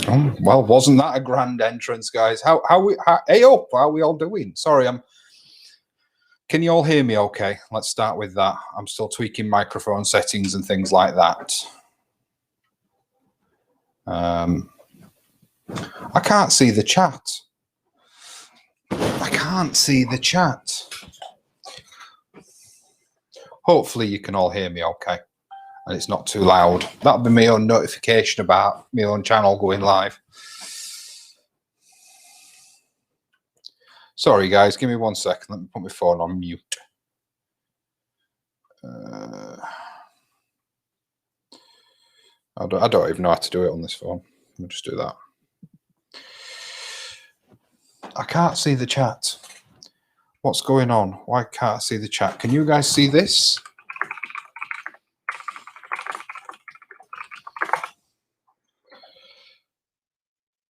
Oh, well, wasn't that a grand entrance, guys? Hey up, how are we all doing? Sorry, can you all hear me okay? Let's start with that. I'm still tweaking microphone settings and things like that. I can't see the chat. I can't see the chat. Hopefully you can all hear me okay and it's not too loud. That'll be my own notification about my own channel going live. Sorry guys, give me 1 second. Let me put my phone on mute. I don't even know how to do it on this phone. I'll just do that. I can't see the chat. What's going on? Why can't I see the chat? Can you guys see this?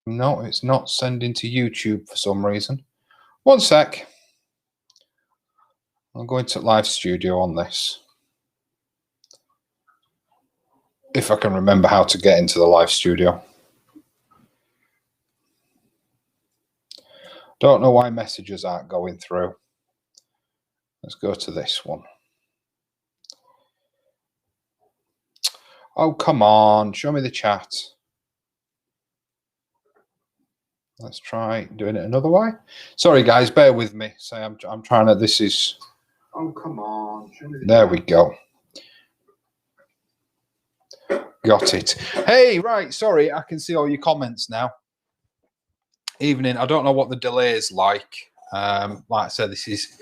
No, it's not sending to YouTube for some reason. 1 sec. I'll go into Live Studio on this. If I can remember how to get into the Live Studio. Don't know why messages aren't going through. Let's go to this one. Oh, come on. Show me the chat. Let's try doing it another way. Sorry, guys. Bear with me. Say I'm trying to... This is... Oh, come on. Show me the there chat. We go. Got it. Hey, right. Sorry. I can see all your comments now. Evening. I don't know what the delay is like. Like I said, this is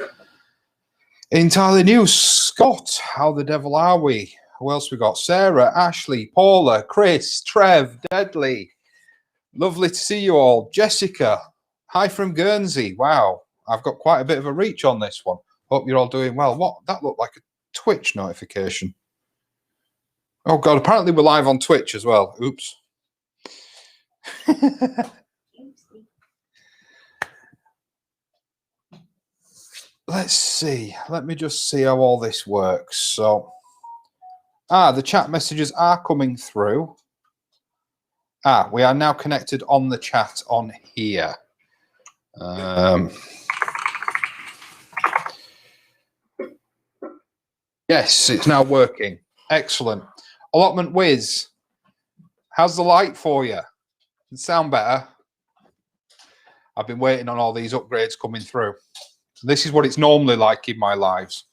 entirely new. Scott, how the devil are we? Who else we got? Sarah, Ashley, Paula, Chris, Trev, Deadly. Lovely to see you all. Jessica, hi from Guernsey. Wow, I've got quite a bit of a reach on this one. Hope you're all doing well. What? That looked like a Twitch notification. Oh, God, apparently we're live on Twitch as well. Oops. Let's see. Let me just see how all this works. So, the chat messages are coming through. We are now connected on the chat on here. Yes, it's now working. Excellent. Allotment Wiz, how's the light for you? Does it sound better? I've been waiting on all these upgrades coming through. This is what it's normally like in my lives.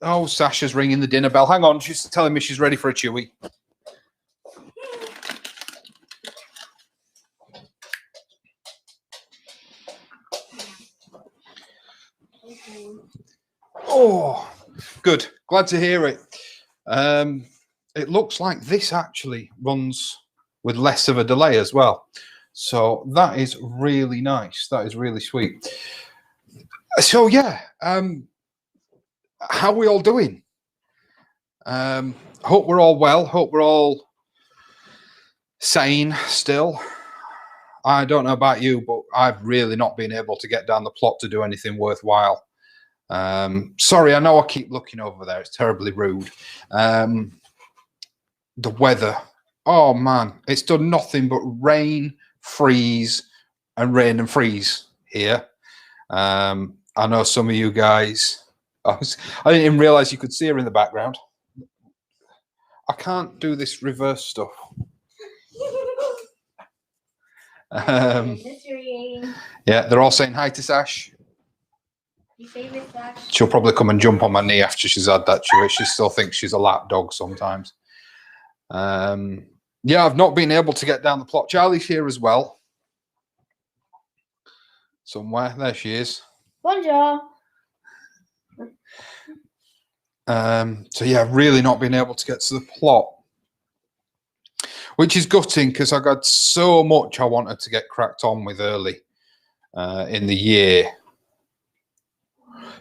Oh, Sasha's ringing the dinner bell. Hang on, she's telling me she's ready for a chewy. Oh, good. Glad to hear it. It looks like this actually runs with less of a delay as well. So that is really nice. That is really sweet. So yeah, how are we all doing? Hope we're all well. Hope we're all sane still. I don't know about you, but I've really not been able to get down the plot to do anything worthwhile. Sorry, I know I keep looking over there. It's terribly rude. The weather. Oh, man. It's done nothing but rain, freeze, and rain and freeze here. I know some of you guys... I didn't even realize you could see her in the background. I can't do this reverse stuff. Yeah, they're all saying hi to Sash. Your favorite Sash. She'll probably come and jump on my knee after she's had that chew. She still thinks she's a lap dog sometimes. Yeah, I've not been able to get down the plot. Charlie's here as well. Somewhere. There she is. Bonjour. So yeah, really not been able to get to the plot, which is gutting because I got so much I wanted to get cracked on with early in the year.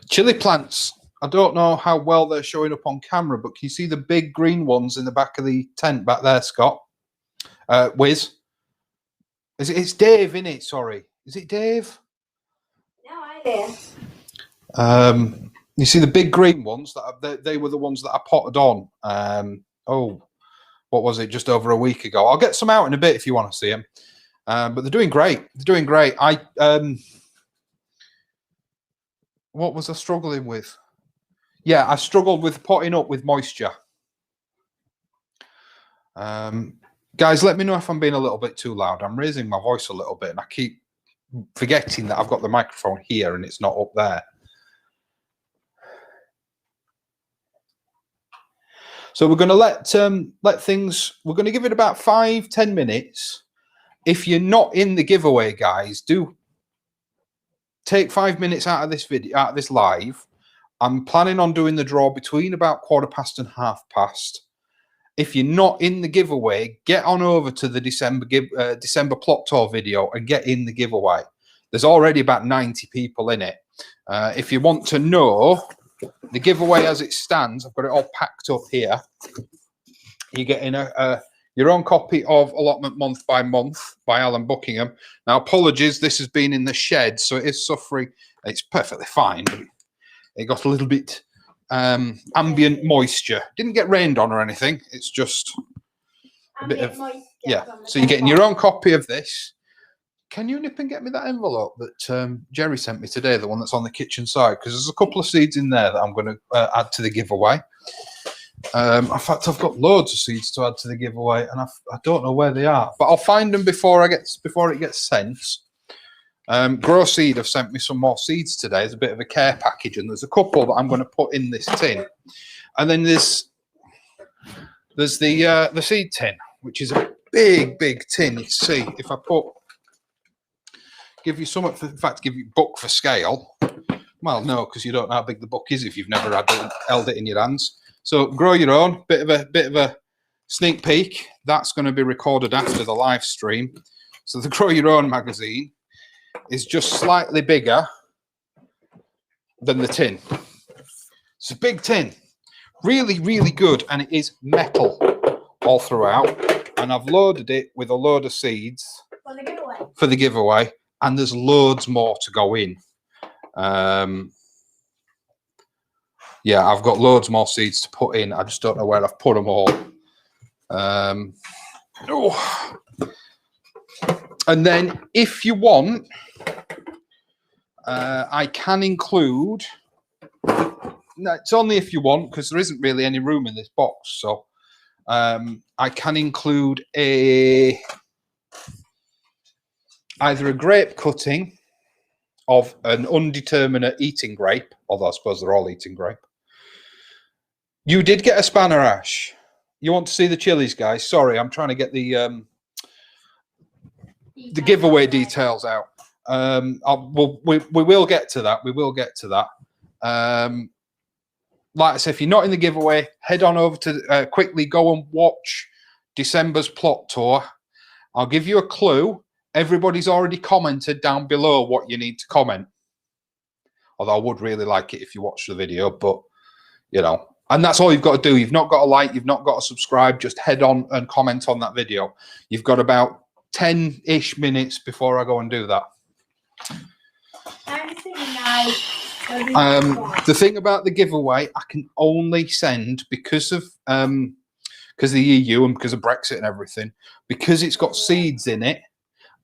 Chili plants. I don't know how well they're showing up on camera, but can you see the big green ones in the back of the tent back there, Scott? Wiz? It's Dave, isn't it? Sorry. Is it Dave? No idea. You see the big green ones? They were the ones that I potted on. Oh, what was it, just over a week ago. I'll get some out in a bit if you want to see them. But they're doing great. They're doing great. What was I struggling with? Yeah, I struggled with potting up with moisture. Guys, let me know if I'm being a little bit too loud. I'm raising my voice a little bit, and I keep forgetting that I've got the microphone here and it's not up there. So we're going to let things. We're going to give it about 5-10 minutes. If you're not in the giveaway, guys, do take 5 minutes out of this video, out of this live. I'm planning on doing the draw between about 1:15 and 1/2. If you're not in the giveaway, get on over to the December plot tour video and get in the giveaway. There's already about 90 people in it. If you want to know the giveaway as it stands, I've got it all packed up here. You're getting your own copy of Allotment Month by Month by Alan Buckingham. Now, apologies, this has been in the shed, so it is suffering. It's perfectly fine, but it got a little bit ambient moisture. Didn't get rained on or anything. It's just a bit of, yeah. So you're getting your own copy of this. Can you nip and get me that envelope that Jerry sent me today, the one that's on the kitchen side? Because there's a couple of seeds in there that I'm going to add to the giveaway. In fact, I've got loads of seeds to add to the giveaway, and I don't know where they are, but I'll find them before it gets sent. Grow Seed have sent me some more seeds today. It's a bit of a care package, and there's a couple that I'm going to put in this tin. And then there's the seed tin, which is a big tin. You see, if I give you some, in fact, give you book for scale. Well, no, because you don't know how big the book is if you've never held it in your hands. So grow your own. Bit of a sneak peek. That's going to be recorded after the live stream. So the Grow Your Own magazine is just slightly bigger than the tin. It's a big tin, really good, and it is metal all throughout. And I've loaded it with a load of seeds for the giveaway, and there's loads more to go in. Yeah, I've got loads more seeds to put in. I just don't know where I've put them all. And then if you want, I can include, no, it's only if you want, because there isn't really any room in this box. So I can include either a grape cutting of an undeterminate eating grape, although I suppose they're all eating grape. You did get a spanner, Ash. You want to see the chilies, guys? Sorry, I'm trying to get the giveaway details out. We will get to that. We will get to that. Like I said, if you're not in the giveaway, head on over to quickly go and watch December's plot tour. I'll give you a clue. Everybody's already commented down below what you need to comment. Although I would really like it if you watch the video, but you know, and that's all you've got to do. You've not got to like, you've not got to subscribe. Just head on and comment on that video. You've got about 10-ish minutes before I go and do that. The thing about the giveaway, I can only send because of the EU and because of Brexit and everything, because it's got seeds in it,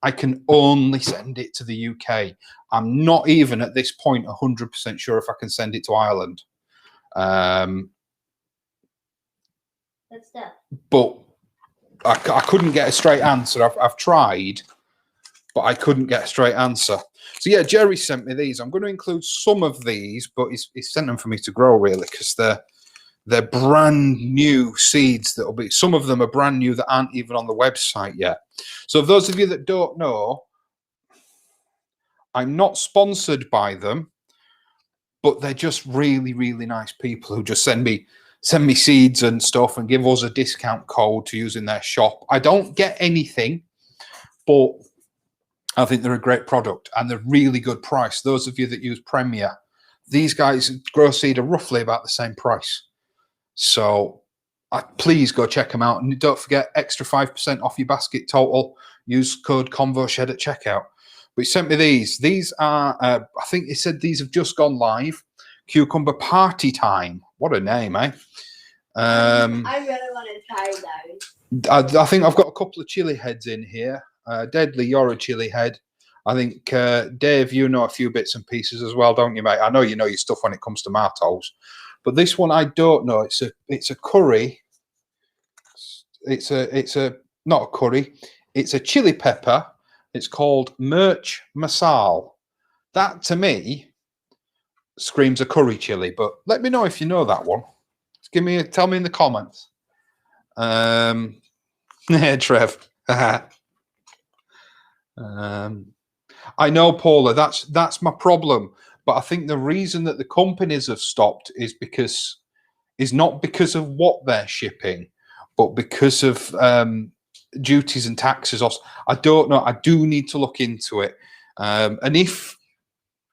I can only send it to the UK. I'm not even at this point 100% sure if I can send it to Ireland. But I couldn't get a straight answer. I've tried, but I couldn't get a straight answer. So yeah, Jerry sent me these. I'm going to include some of these, but he's sent them for me to grow really, because they're brand new seeds. That'll be, some of them are brand new that aren't even on the website yet. So for those of you that don't know, I'm not sponsored by them, but they're just really nice people who just send me seeds and stuff and give us a discount code to use in their shop. I don't get anything, but I think they're a great product and they're really good price. Those of you that use Premier, these guys, Grow Seed, are roughly about the same price. So please go check them out. And don't forget, extra 5% off your basket total. Use code ConvoShed at checkout. But he sent me these. These are, I think he said these have just gone live. Cucumber Party Time. What a name, eh? I really want to try those. I think I've got a couple of chili heads in here. Deadly, you're a chili head. I think Dave, you know a few bits and pieces as well, don't you, mate? I know you know your stuff when it comes to tomatoes, but this one I don't know. It's a curry. It's a not a curry. It's a chili pepper. It's called Mirch Masala. That to me screams a curry chili, but let me know if you know that one. Tell me in the comments. Yeah, Trev. I know, Paula, that's my problem. But I think the reason that the companies have stopped is not because of what they're shipping, but because of duties and taxes. I don't know. I do need to look into it. And if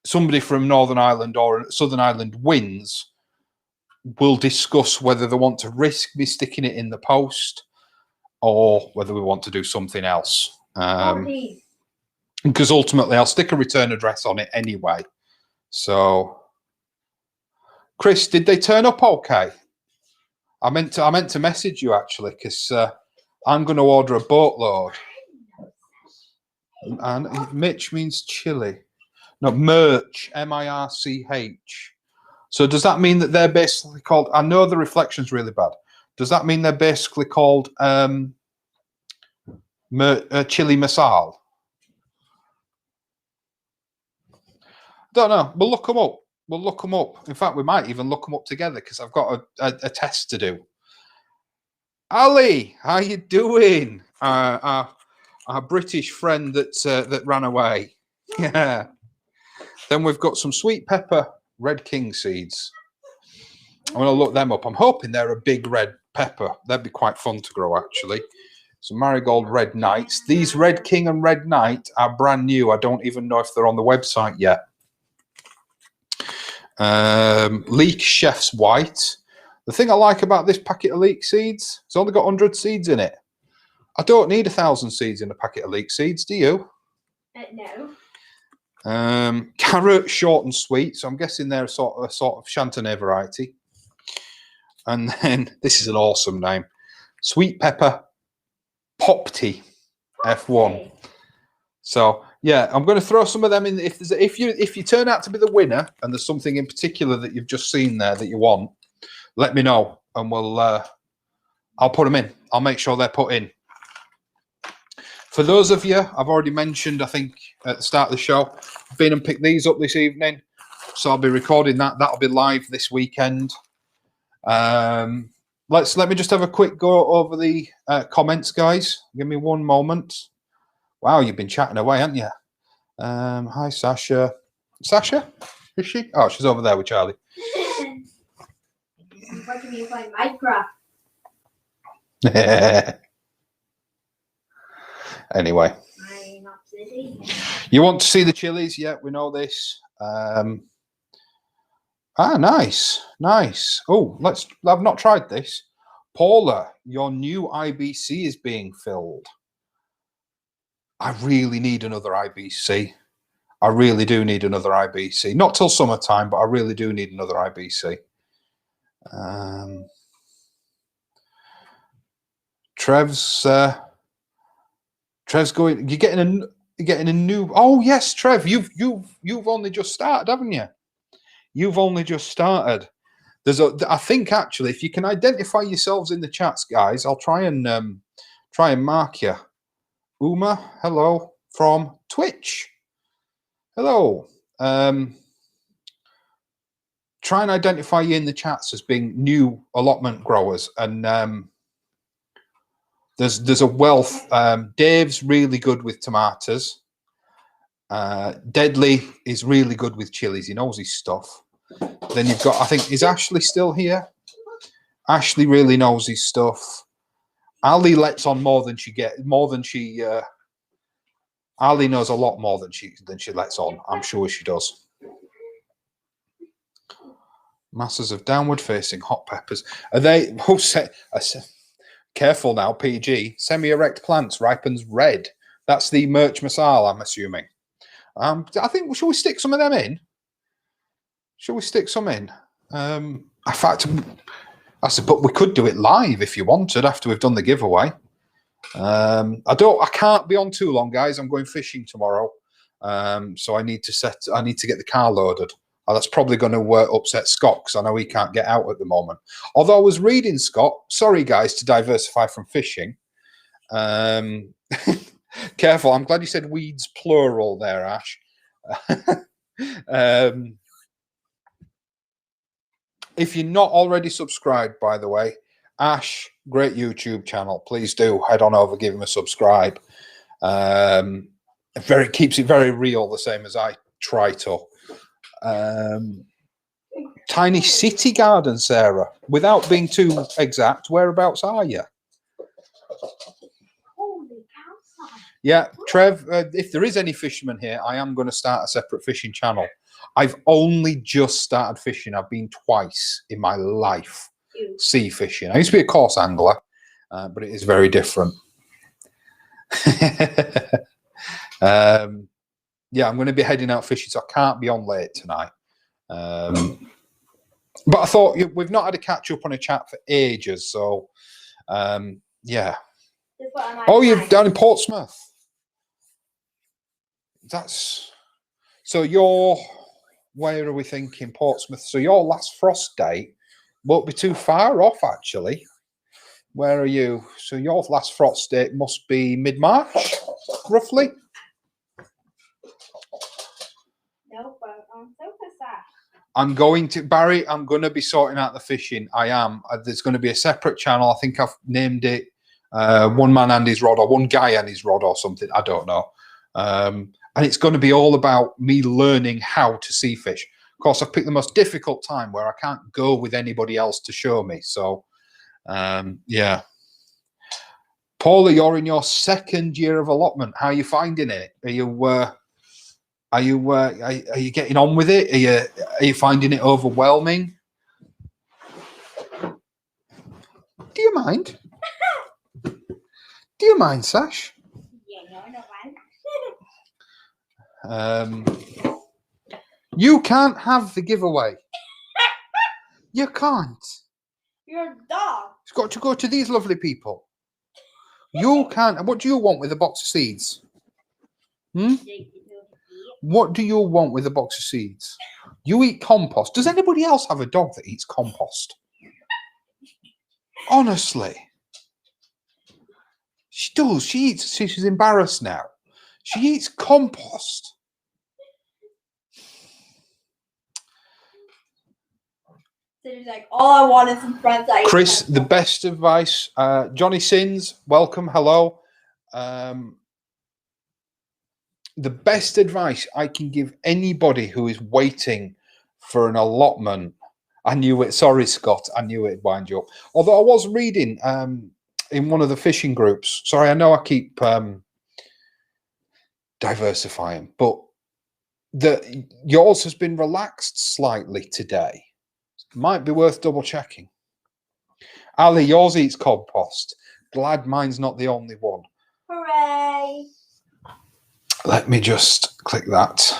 somebody from Northern Ireland or Southern Ireland wins, we'll discuss whether they want to risk me sticking it in the post or whether we want to do something else. Because ultimately I'll stick a return address on it anyway. So, Chris, did they turn up okay? I meant to message you actually, because I'm going to order a boatload. And Mitch means chili. No, Mirch, M-I-R-C-H. So does that mean that they're basically called? I know the reflection's really bad. Does that mean they're basically called chili masala? Don't know. We'll look them up. We'll look them up. In fact, we might even look them up together because I've got a test to do. Ali, how you doing? Our British friend that ran away. Yeah. Then we've got some sweet pepper Red King seeds. I'm going to look them up. I'm hoping they're a big red pepper. That'd be quite fun to grow, actually. So Marigold Red Knights. These Red King and Red Knight are brand new. I don't even know if they're on the website yet. Leek Chef's White. The thing I like about this packet of leek seeds, it's only got 100 seeds in it. I don't need 1,000 seeds in a packet of leek seeds, do you? No. Carrot, short and sweet. So I'm guessing they're a sort of Chantenay variety. And then this is an awesome name. Sweet pepper Popti F1. So yeah, I'm going to throw some of them in. If you turn out to be the winner and there's something in particular that you've just seen there that you want, let me know and I'll put them in. I'll make sure they're put in. For those of you, I've already mentioned, I think at the start of the show, I've been and picked these up this evening. So I'll be recording that. That'll be live this weekend. Let me just have a quick go over the comments, guys. Give me one moment. Wow, you've been chatting away, haven't you? Hi, Sasha. Sasha? Is she? Oh, she's over there with Charlie. Watching me play Minecraft. Anyway. You want to see the chilies? Yeah, we know this. Nice. Nice. Oh, I've not tried this. Paula, your new IBC is being filled. I really need another IBC. I really do need another IBC. Not till summertime, but I really do need another IBC. Trev's going. You're getting a new. Oh yes, Trev, you've only just started, haven't you? You've only just started. I think actually, if you can identify yourselves in the chats, guys, I'll try and mark you. Uma, hello from Twitch. Hello. Try and identify you in the chats as being new allotment growers, and there's a wealth. Dave's really good with tomatoes. Deadly is really good with chilies. He knows his stuff. Then you've got, I think, is Ashley still here? Ashley really knows his stuff. Ali lets on more than she Ali knows a lot more than she lets on. I'm sure she does. Masses of downward facing hot peppers. Are they? Careful now, PG. Semi-erect plants ripens red. That's the Mirch Masala, I'm assuming. I think, shall we stick some of them in? Shall we stick some in? In fact, I said, but we could do it live if you wanted after we've done the giveaway. I can't be on too long, guys. I'm going fishing tomorrow. So I need to get the car loaded. That's probably going to upset Scott because I know he can't get out at the moment. Although I was reading, Scott, sorry guys, to diversify from fishing. Careful, I'm glad you said weeds plural there, Ash. If you're not already subscribed, by the way, Ash, great YouTube channel. Please do head on over, give him a subscribe. Keeps it very real, the same as I try to. Tiny city garden, Sarah. Without being too exact, whereabouts are you? Yeah, Trev, if there is any fishermen here, I am going to start a separate fishing channel. I've only just started fishing. I've been twice in my life sea fishing. I used to be a coarse angler, but it is very different. Yeah, I'm going to be heading out fishing, so I can't be on late tonight. But I thought we've not had a catch up on a chat for ages, so yeah. Oh, you're down in Portsmouth. That's so where are we thinking? Portsmouth. So your last frost date won't be too far off, actually. Where are you? So your last frost date must be mid-March, roughly. No, but I'm so sad. I'm going to Barry. I'm going to be sorting out the fishing. I am. There's going to be a separate channel. I think I've named it One Man and His Rod, or One Guy and His Rod, or something. I don't know. And it's going to be all about me learning how to sea fish. Of course, I've picked the most difficult time where I can't go with anybody else to show me. So, yeah. Paula, you're in your second year of allotment. How are you finding it? Are you getting on with it? Are you finding it overwhelming? Do you mind? Do you mind, Sash? Yeah, no, I don't mind. You can't have the giveaway. You can't. You're a dog. It's got to go to these lovely people. You can't. What do you want with a box of seeds? What do you want with a box of seeds? You eat compost. Does anybody else have a dog that eats compost? Honestly. She does. She eats. She's embarrassed now. She eats compost. So she's like, all I want is some friends. Chris, the best advice. Johnny Sins, welcome. Hello. The best advice I can give anybody who is waiting for an allotment. I knew it. Sorry, Scott. I knew it'd wind you up. Although I was reading in one of the fishing groups. Sorry, I know I keep diversifying, but yours has been relaxed slightly today. Might be worth double checking. Ali, yours eats compost. Glad mine's not the only one. Hooray! Let me just click that.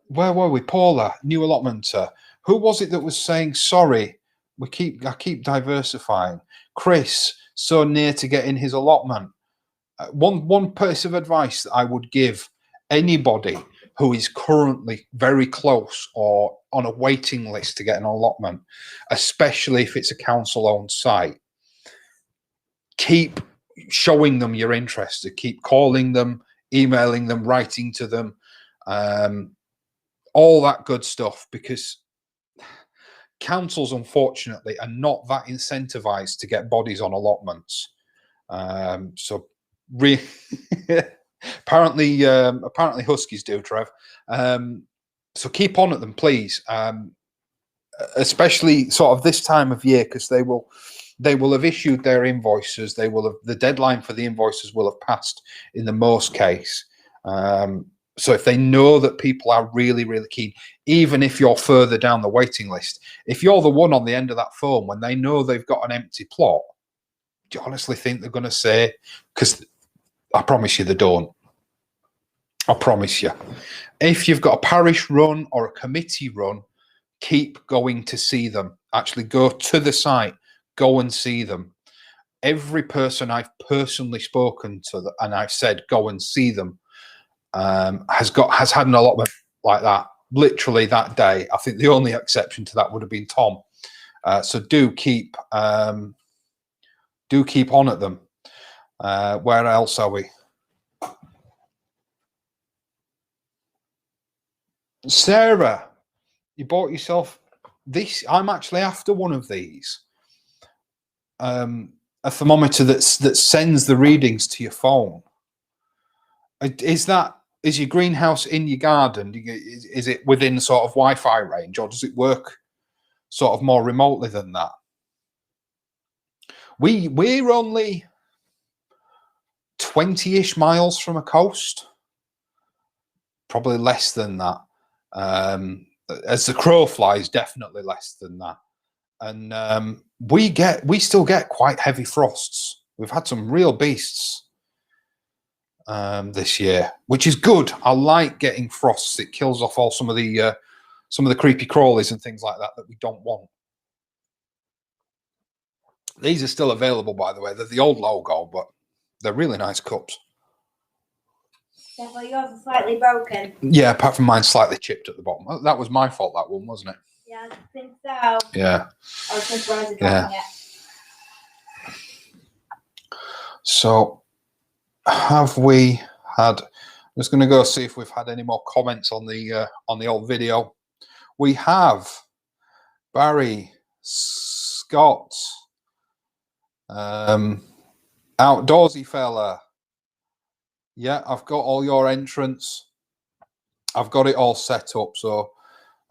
Where were we? Paula, new allotmenter. Who was it that was saying sorry? I keep diversifying. Chris, so near to getting his allotment. One piece of advice that I would give anybody who is currently very close or on a waiting list to get an allotment, especially if it's a council-owned site, keep showing them you're interested. Keep calling them, emailing them, writing to them, all that good stuff, because councils, unfortunately, are not that incentivized to get bodies on allotments. Apparently Huskies do, Trev. So keep on at them, please. Especially sort of this time of year, because they will have issued their invoices. The deadline for the invoices will have passed in the most case. So if they know that people are really, really keen, even if you're further down the waiting list, if you're the one on the end of that phone when they know they've got an empty plot, do you honestly think they're going to say? Because I promise you they don't. I promise you. If you've got a parish run or a committee run, keep going to see them. Actually go to the site, go and see them. Every person I've personally spoken to and I've said go and see them has had an allotment like that. Literally that day. I think the only exception to that would have been Tom. So do keep on at them. Where else are we? Sarah, you bought yourself this. I'm actually after one of these. A thermometer that sends the readings to your phone. Is your greenhouse in your garden? Is it within sort of Wi-Fi range, or does it work sort of more remotely than that? We're only 20-ish miles from a coast, probably less than that. As the crow flies, definitely less than that. And we still get quite heavy frosts. We've had some real beasts this year, which is good. I like getting frosts. It kills off all some of the creepy crawlies and things like that we don't want. These are still available, by the way. They're the old logo, but they're really nice cups. Yeah, well, yours is slightly broken. Yeah, apart from mine slightly chipped at the bottom. That was my fault, that one, wasn't it? Yeah, I think so. Yeah. I was just dropping it. So, have we had? I'm just going to go see if we've had any more comments on the old video. We have. Barry, Scott, outdoorsy fella. Yeah, I've got all your entrants. I've got it all set up, so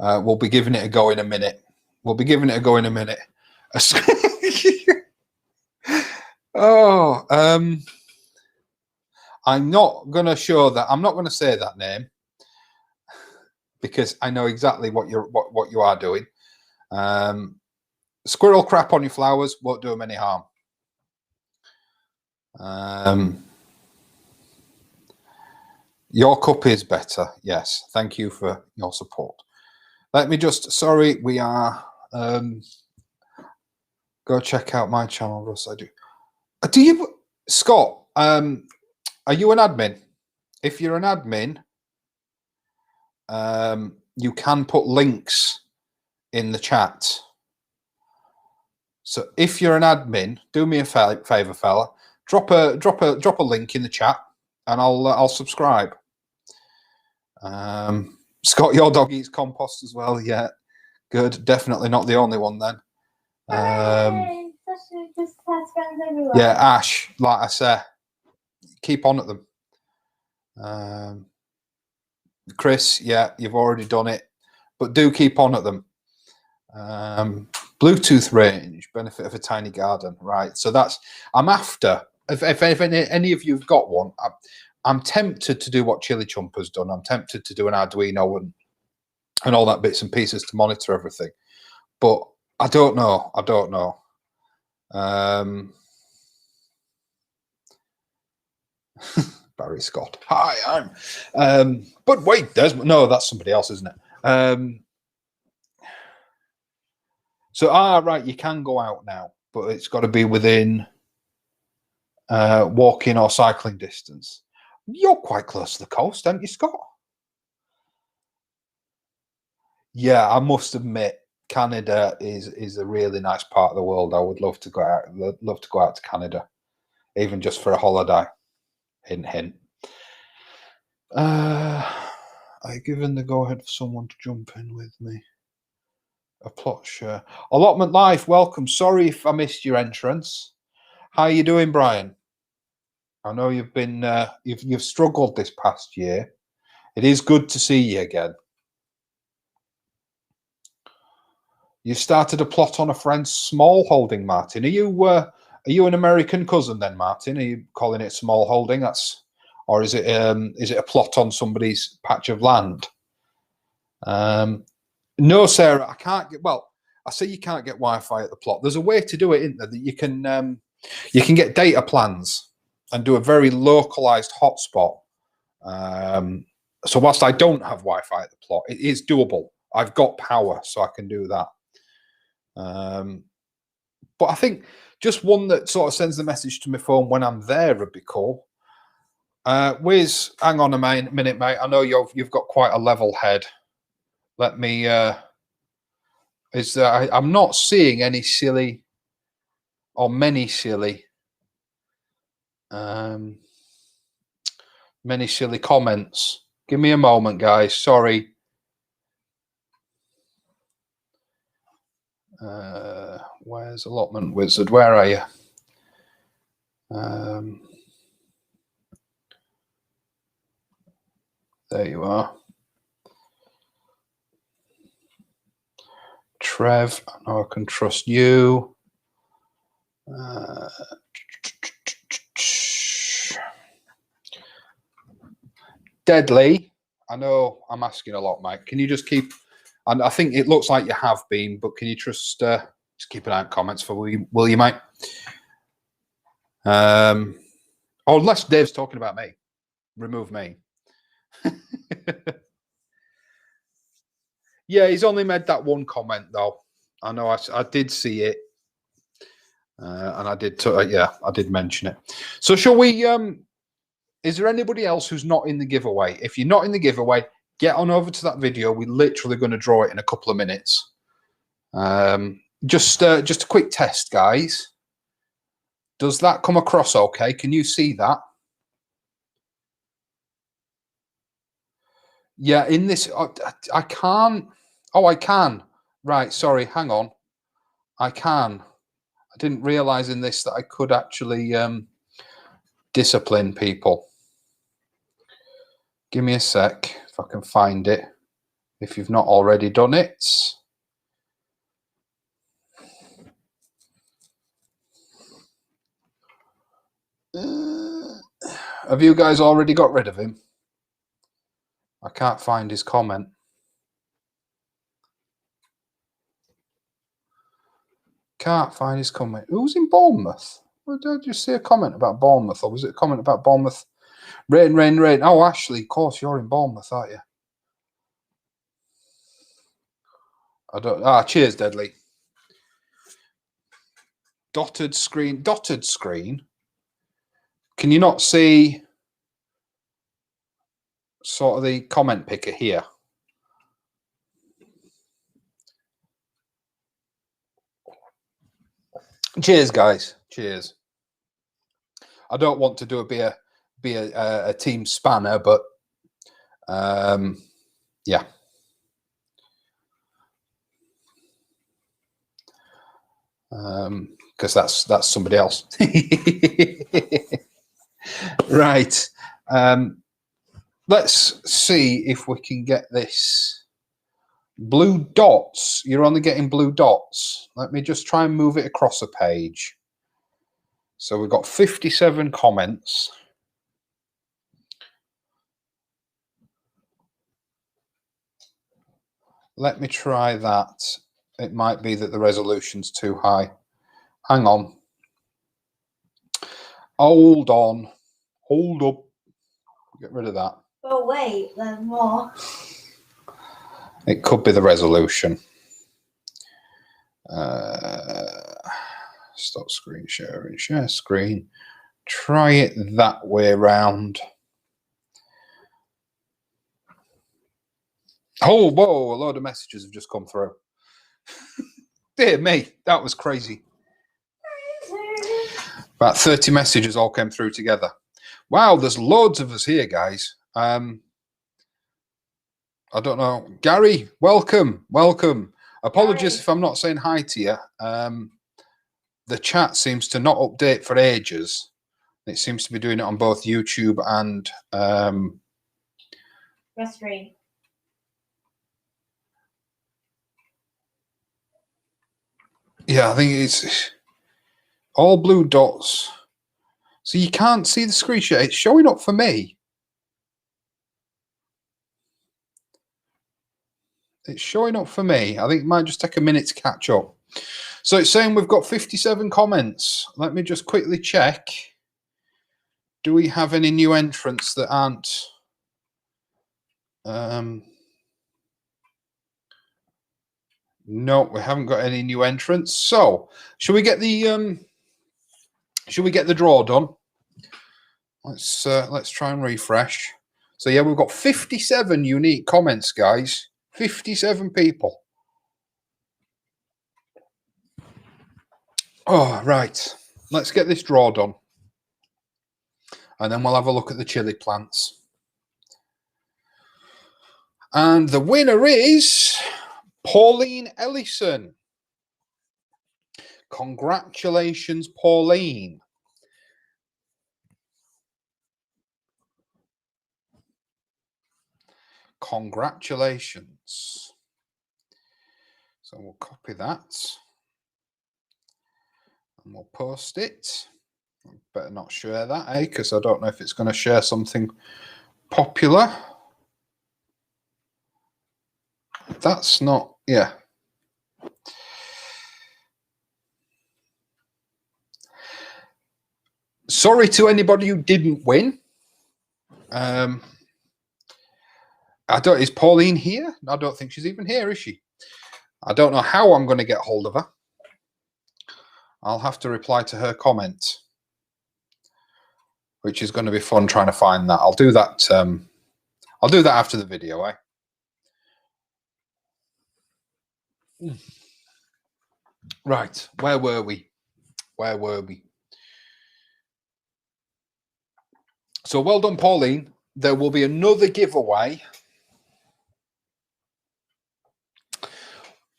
we'll be giving it a go in a minute. Oh, I'm not going to show that. I'm not going to say that name because I know exactly what you are doing. Squirrel crap on your flowers won't do them any harm. Your cup is better. Yes. Thank you for your support. Let me just, sorry, we are, go check out my channel, Russ. I do. Do you, Scott, are you an admin? If you're an admin, you can put links in the chat. So if you're an admin, do me a favor, fella. Drop a link in the chat, and I'll subscribe. Scott, your dog eats compost as well. Yeah, good. Definitely not the only one then. Yeah, Ash, like I said, keep on at them. Chris, yeah, you've already done it, but do keep on at them. Bluetooth range, benefit of a tiny garden, right? So that's, I'm after, if any of you've got one, I'm tempted to do what Chili Chump has done. I'm tempted to do an Arduino and all that bits and pieces to monitor everything, but I don't know. Barry Scott. Hi, I'm. But wait, no, that's somebody else, isn't it? So, right, you can go out now, but it's got to be within walking or cycling distance. You're quite close to the coast, aren't you, Scott? Yeah, I must admit, Canada is a really nice part of the world. I would love to go out to Canada, even just for a holiday. Hint, hint. I've given the go ahead for someone to jump in with me. A plot share. Allotment Life, welcome. Sorry if I missed your entrance. How are you doing, Brian? I know you've been you've struggled this past year. It is good to see you again. You started a plot on a friend's small holding, Martin. Are you an American cousin then, Martin? Are you calling it small holding? Or is it a plot on somebody's patch of land? No, Sarah, I can't get. Well, I say you can't get Wi-Fi at the plot. There's a way to do it, isn't there? That you can get data plans and do a very localized hotspot. So whilst I don't have Wi-Fi at the plot, it is doable. I've got power, so I can do that. But I think just one that sort of sends the message to my phone when I'm there would be cool. Wiz, hang on a minute, mate. I know you've got quite a level head. Let me. I'm not seeing any silly or many silly, many silly comments. Give me a moment, guys. Sorry. Where's Allotment Wizard? Where are you? There you are. Trev, I know I can trust you. Deadly, I know I'm asking a lot, Mike. Can you just keep, and I think it looks like you have been, but can you just keep an eye on comments for will you, mate? Or unless Dave's talking about me, remove me. Yeah, he's only made that one comment though. I know I did see it, and I did. I did mention it. So shall we? Is there anybody else who's not in the giveaway? If you're not in the giveaway, get on over to that video. We're literally going to draw it in a couple of minutes. Just a quick test, guys. Does that come across okay? Can you see that? Yeah, in this, I can't. Oh, I can. Right, sorry, hang on. I can. I didn't realize in this that I could actually discipline people. Give me a sec if I can find it. If you've not already done it. Have you guys already got rid of him? I can't find his comment. Can't find his comment. Who's in Bournemouth? Did I just see a comment about Bournemouth? Or was it a comment about Bournemouth? Rain. Oh, Ashley, of course, you're in Bournemouth, aren't you? I don't. Cheers, Deadly. Dotted screen. Can you not see sort of the comment picker here? Cheers, guys. Cheers. I don't want to be a team spanner, but yeah. Because that's somebody else. Right. Let's see if we can get this. Blue dots. You're only getting blue dots. Let me just try and move it across a page. So we've got 57 comments. Let me try that. It might be that the resolution's too high. Hang on. Hold on. Hold up. Get rid of that. Oh, wait, there's more. It could be the resolution. Stop screen sharing. Share screen. Try it that way around. Oh, whoa, a load of messages have just come through. Dear me, that was crazy. About 30 messages all came through together. Wow, there's loads of us here, guys. I don't know. Gary, welcome. Apologies if I'm not saying hi to you. The chat seems to not update for ages. It seems to be doing it on both YouTube and Press screen. Yeah, I think it's all blue dots. So you can't see the screenshot. It's showing up for me. It's showing up for me. I think it might just take a minute to catch up. So it's saying we've got 57 comments. Let me just quickly check. Do we have any new entrants that aren't? No, we haven't got any new entrants. So, should we get the draw done? Let's try and refresh. So yeah, we've got 57 unique comments, guys. 57 people. Oh, right. Let's get this draw done. And then we'll have a look at the chili plants. And the winner is Pauline Ellison. Congratulations, Pauline. Congratulations. So we'll copy that. And we'll post it. Better not share that, eh? Because I don't know if it's going to share something popular. That's not, yeah. Sorry to anybody who didn't win. I don't. Is Pauline here? I don't think she's even here, is she? I don't know how I'm going to get hold of her. I'll have to reply to her comment, which is going to be fun trying to find that. I'll do that. I'll do that after the video, eh? Right, where were we? Where were we? So well done, Pauline. There will be another giveaway.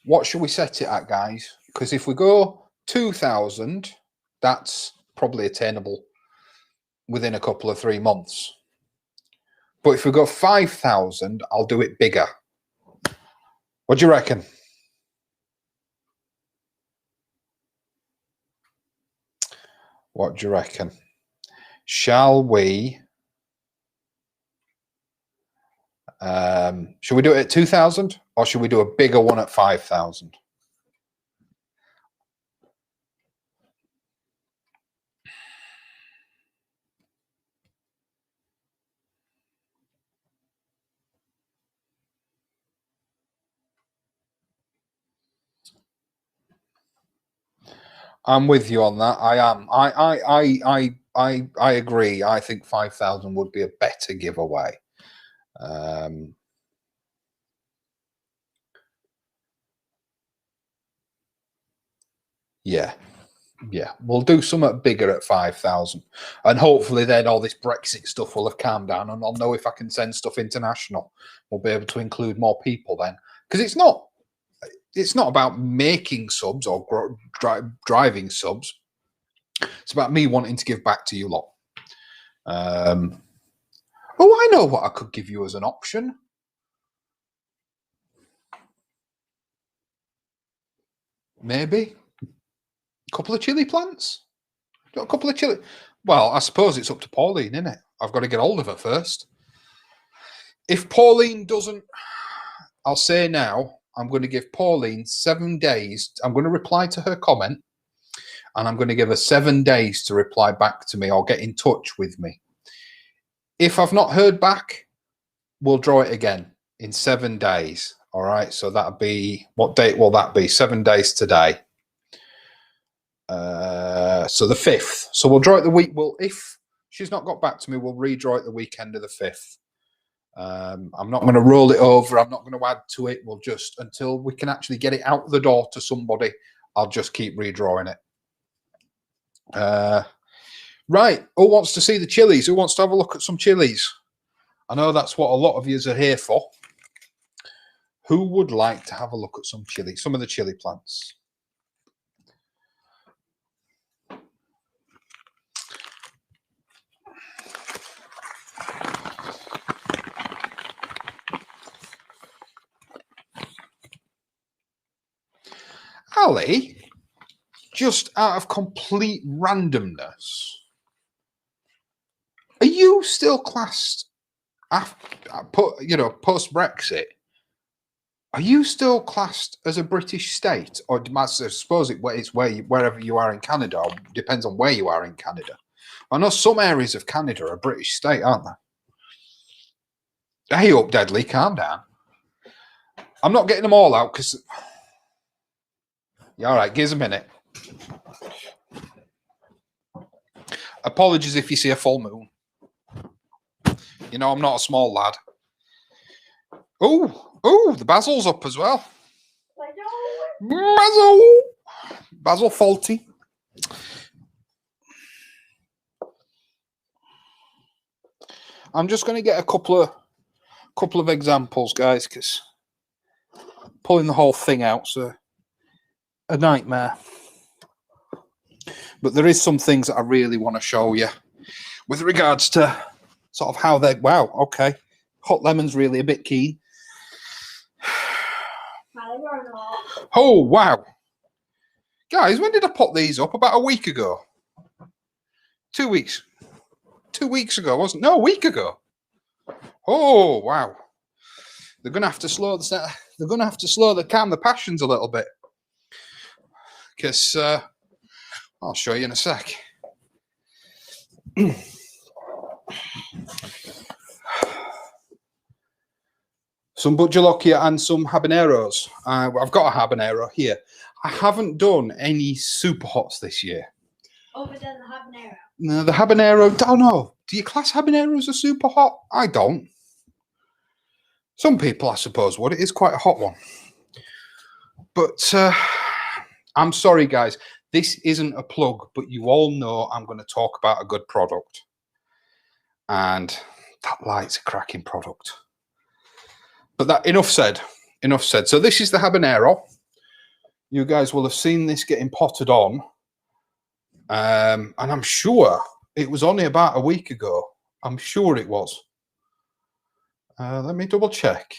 What should we set it at, guys? Because if we go 2,000, that's probably attainable within a couple of 3 months. But if we go 5,000, I'll do it bigger. What do you reckon? What do you reckon? Shall we? Should we do it at 2,000 or should we do a bigger one at 5,000? I'm with you on that. I am. I agree. I think 5,000 would be a better giveaway. Yeah, we'll do something bigger at 5,000, and hopefully then all this Brexit stuff will have calmed down, and I'll know if I can send stuff international. We'll be able to include more people then, because it's not about making subs or driving subs. It's about me wanting to give back to you lot. Oh, I know what I could give you as an option. Maybe a couple of chili plants. Got a couple of chili. Well, I suppose it's up to Pauline, isn't it? I've got to get hold of her first. If Pauline doesn't, I'll say now, I'm going to give Pauline 7 days. I'm going to reply to her comment, and I'm going to give her 7 days to reply back to me or get in touch with me. If I've not heard back, we'll draw it again in 7 days. All right. So that'll be, what date will that be? 7 days today. So the 5th. So we'll draw it the week. Well, if she's not got back to me, we'll redraw it the weekend of the 5th. I'm not going to roll it over. I'm not going to add to it. We'll just, until we can actually get it out the door to somebody, I'll just keep redrawing it. Right. Who wants to see the chilies? Who wants to have a look at some chilies? I know that's what a lot of yous are here for. Who would like to have a look at some chili? Some of the chili plants. Ali, just out of complete randomness, are you still classed after, post Brexit? Are you still classed as a British state, or I suppose it's wherever you are in Canada? Or depends on where you are in Canada. I know some areas of Canada are a British state, aren't they? Hey up, Deadly, calm down. I'm not getting them all out because Yeah, all right, give us a minute. Apologies if you see a full moon. You know, I'm not a small lad. Oh, the basil's up as well. Basil faulty. I'm just going to get a couple of examples, guys, because pulling the whole thing out's a nightmare. But there is some things that I really want to show you with regards to sort of how they. Wow, okay, hot lemon's really a bit keen. Oh wow, guys, when did I put these up? About a week ago. 2 weeks. 2 weeks ago, wasn't? No, a week ago. Oh wow, they're gonna have to slow the. They're gonna have to slow calm the passions a little bit, because I'll show you in a sec. Some Budjolokia and some habaneros. I've got a habanero here. I haven't done any super hots this year. Other than the habanero. No, the habanero, don't know. Do you class habanero as a super hot? I don't. Some people, I suppose, would. It is quite a hot one. But I'm sorry, guys. This isn't a plug, but you all know I'm going to talk about a good product. And that light's a cracking product. But that enough said. Enough said. So this is the habanero. You guys will have seen this getting potted on. And I'm sure it was only about a week ago. I'm sure it was. Let me double check.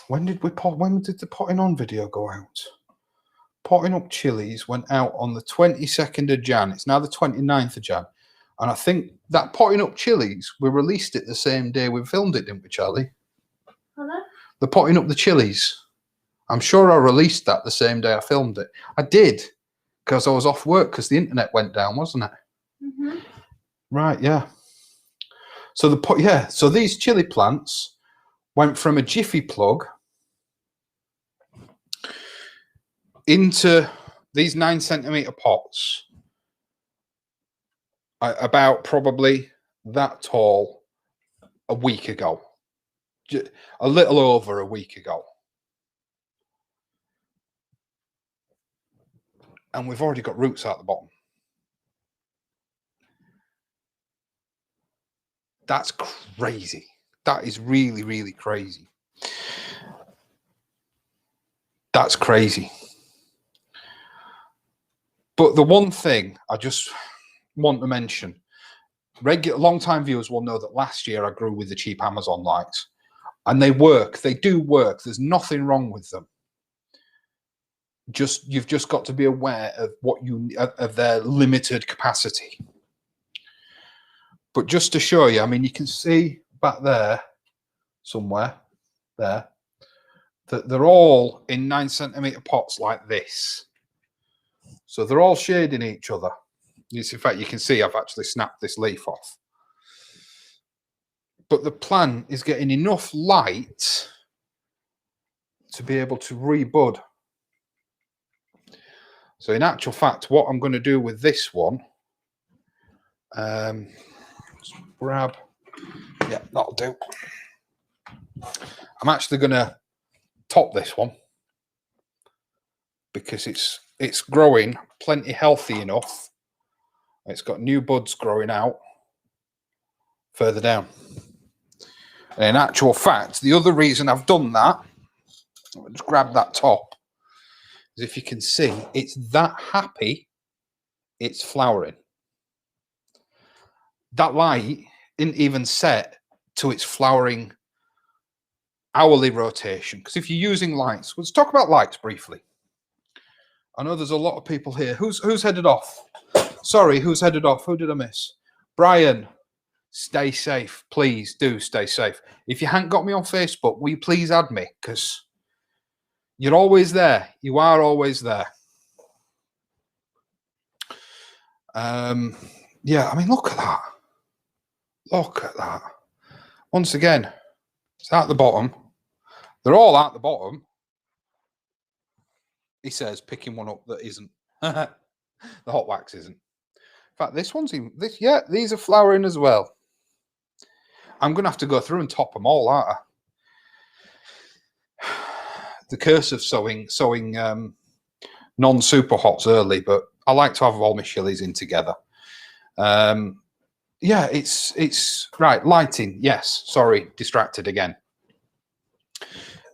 When did the potting on video go out? Potting up chilies went out on the 22nd of Jan. It's now the 29th of Jan. And I think that potting up chilies, we released it the same day we filmed it, didn't we, Charlie? Hello? The potting up the chilies. I'm sure I released that the same day I filmed it. I did, because I was off work because the internet went down, wasn't it? Mm-hmm. Right, yeah. So so these chili plants went from a jiffy plug into these 9cm pots, about probably that tall, a week ago, a little over a week ago. And we've already got roots out the bottom. That's crazy. That is really, really crazy. That's crazy. But the one thing I just want to mention, long-time viewers will know that last year I grew with the cheap Amazon lights. And they work. They do work. There's nothing wrong with them. You've just got to be aware of of their limited capacity. But just to show you, I mean, you can see back there, somewhere there, that they're all in 9cm pots like this. So they're all shading each other. In fact, you can see I've actually snapped this leaf off. But the plant is getting enough light to be able to rebud. So in actual fact, what I'm going to do with this one, grab, yeah, that'll do. I'm actually going to top this one because it's growing plenty healthy enough. It's got new buds growing out further down. And in actual fact, the other reason I've done that, I'll just grab that top, is if you can see, it's that happy, it's flowering. That light didn't even set to its flowering hourly rotation. Because if you're using lights, let's talk about lights briefly. I know there's a lot of people here. Who's headed off? Sorry, who's headed off? Who did I miss? Brian, stay safe. Please do stay safe. If you haven't got me on Facebook, will you please add me? Because you're always there. You are always there. Yeah, I mean, look at that. Look at that. Once again, it's at the bottom. They're all at the bottom. He says, picking one up that isn't. The hot wax isn't. In fact, this one's even this. Yeah, these are flowering as well. I'm gonna have to go through and top them all, aren't I? The curse of sowing non-super hots early, but I like to have all my chilies in together. Yeah, it's right. Lighting, yes. Sorry, distracted again.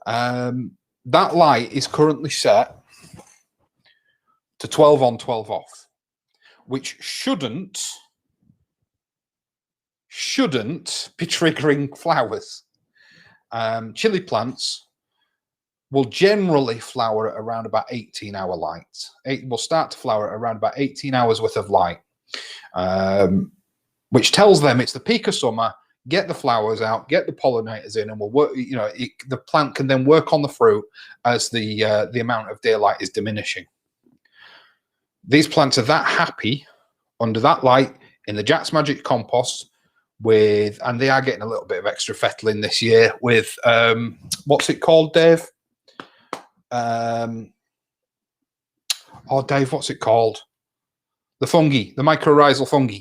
That light is currently set to 12 on, 12 off, which shouldn't be triggering flowers. Chili plants will generally flower at around about 18-hour light. It will start to flower at around about 18 hours worth of light, which tells them it's the peak of summer. Get the flowers out, get the pollinators in, and we'll work. You know, the plant can then work on the fruit as the amount of daylight is diminishing. These plants are that happy under that light in the Jack's Magic compost and they are getting a little bit of extra fettlin this year with what's it called, Dave? Dave, what's it called? The fungi, the mycorrhizal fungi.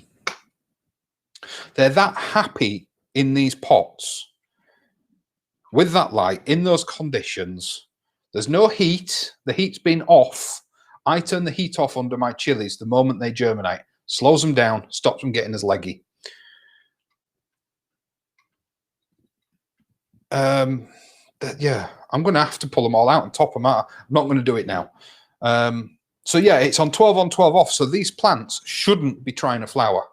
They're that happy in these pots with that light in those conditions. There's no heat. The heat's been off. I turn the heat off under my chilies the moment they germinate. Slows them down, stops them getting as leggy. Yeah, I'm going to have to pull them all out and top them out. I'm not going to do it now. So yeah, it's on 12 on, 12 off. So these plants shouldn't be trying to flower,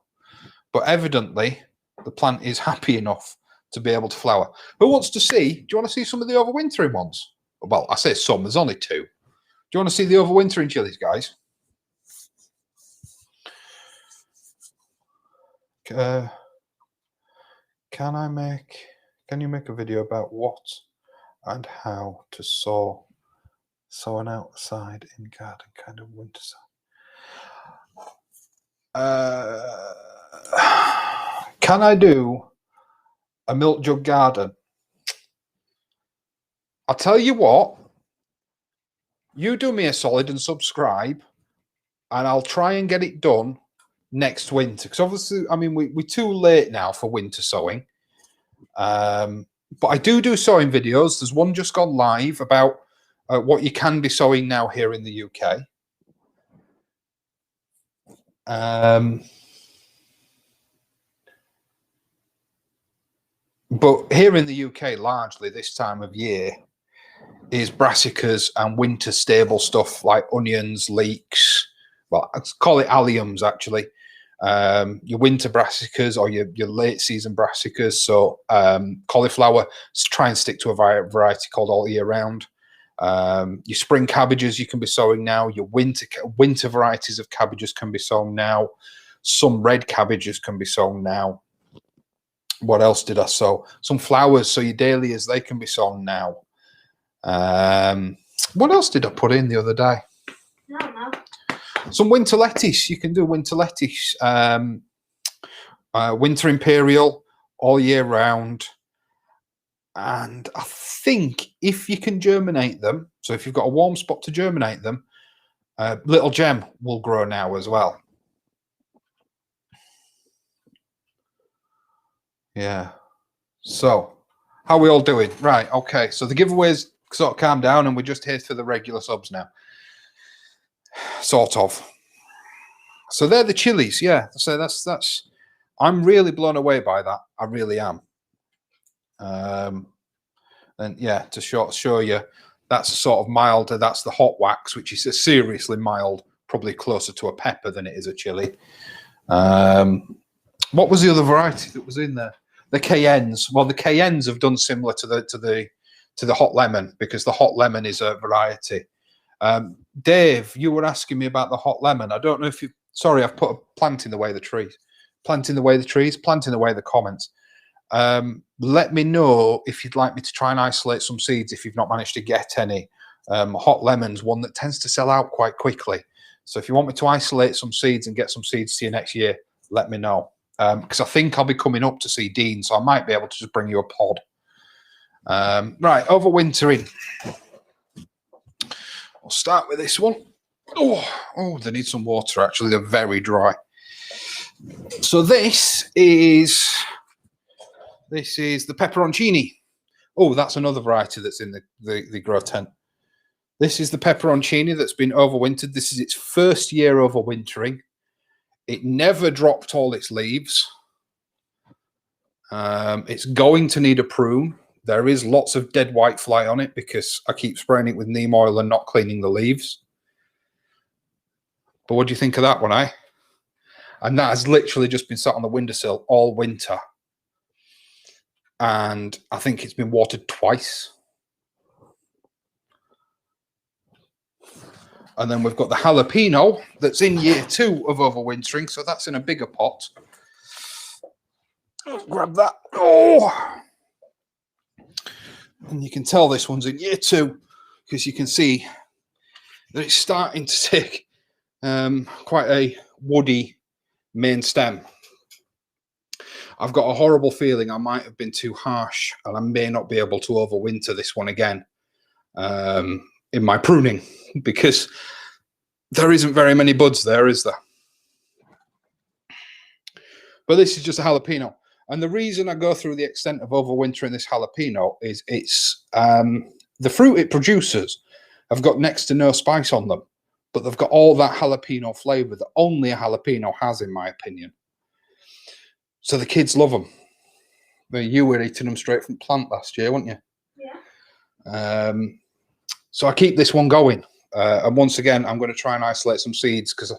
but evidently the plant is happy enough to be able to flower. Who wants to see? Do you want to see some of the overwintering ones? Well, I say some. There's only two. Do you want to see the overwintering chilies, guys? Can you make a video about what and how to sow an outside in garden kind of winter sow? Can I do a milk jug garden? I'll tell you what, you do me a solid and subscribe, and I'll try and get it done next winter. Because obviously, I mean, we're too late now for winter sowing. But I do sowing videos. There's one just gone live about what you can be sowing now here in the UK. But here in the UK, largely this time of year is brassicas and winter stable stuff like onions, leeks. Well, let's call it alliums, actually. Your winter brassicas or your late season brassicas. So cauliflower, try and stick to a variety called all year round. Your spring cabbages you can be sowing now. Your winter varieties of cabbages can be sown now. Some red cabbages can be sown now. What else did I sow? Some flowers. So your dahlias, they can be sown now. What else did I put in the other day? No. Some winter lettuce. You can do winter lettuce. Winter imperial all year round. And I think if you can germinate them, so if you've got a warm spot to germinate them, Little Gem will grow now as well. Yeah. So, how are we all doing? Right. Okay. So the giveaways sort of calmed down, and we're just here for the regular subs now. Sort of. So they're the chilies. Yeah. So that's. I'm really blown away by that. I really am. And yeah, to show you, that's sort of milder. That's the hot wax, which is a seriously mild, probably closer to a pepper than it is a chili. What was the other variety that was in there? The cayennes. Well, the cayennes have done similar to the hot lemon, because the hot lemon is a variety. Dave, you were asking me about the hot lemon. I don't know if you. Sorry, I've put a plant in the way of the trees. Plant in the way of the trees. Plant in the way of the comments. Let me know if you'd like me to try and isolate some seeds if you've not managed to get any. Hot lemon's one that tends to sell out quite quickly. So if you want me to isolate some seeds and get some seeds to you next year, let me know. Because I think I'll be coming up to see Dean, so I might be able to just bring you a pod. Right, overwintering. We'll start with this one. Oh, they need some water, actually. They're very dry. So this is the pepperoncini. Oh, that's another variety that's in the grow tent. This is the pepperoncini that's been overwintered. This is its first year overwintering. It never dropped all its leaves. It's going to need a prune. There is lots of dead whitefly on it because I keep spraying it with neem oil and not cleaning the leaves. But what do you think of that one, eh? And that has literally just been sat on the windowsill all winter. And I think it's been watered twice. And then we've got the jalapeno that's in year 2 of overwintering. So that's in a bigger pot. Let's grab that. Oh! And you can tell this one's in year 2 because you can see that it's starting to take quite a woody main stem. I've got a horrible feeling I might have been too harsh and I may not be able to overwinter this one again in my pruning because there isn't very many buds there, is there? But this is just a jalapeno. And the reason I go through the extent of overwintering this jalapeno is it's the fruit it produces have got next to no spice on them, but they've got all that jalapeno flavor that only a jalapeno has, in my opinion. So the kids love them. You were eating them straight from plant last year, weren't you? Yeah. So I keep this one going. And once again, I'm going to try and isolate some seeds because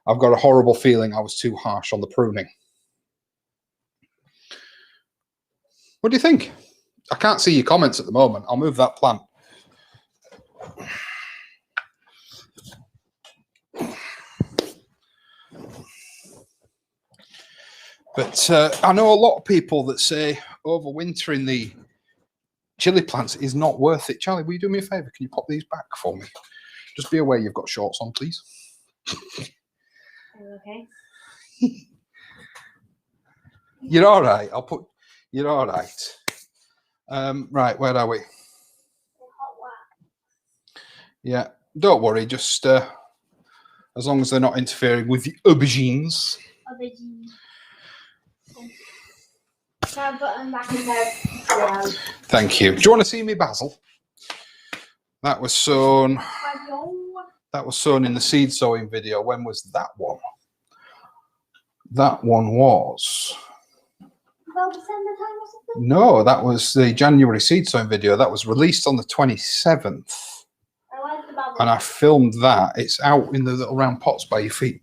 I've got a horrible feeling I was too harsh on the pruning. What do you think? I can't see your comments at the moment. I'll move that plant. But I know a lot of people that say overwintering the chili plants is not worth it. Charlie, will you do me a favour? Can you pop these back for me? Just be aware you've got shorts on, please. Okay. You're all right. You're all right. Right, where are we? Yeah, don't worry. Just as long as they're not interfering with the aubergines. Can I put them back in there? Yeah. Thank you. Do you want to see me basil? That was sown. That was sown in the seed sowing video. When was that one? That one was. Well, December time or something? No, that was the January seed sowing video. That was released on the 27th. I like the bubble. And I filmed that. It's out in the little round pots by your feet.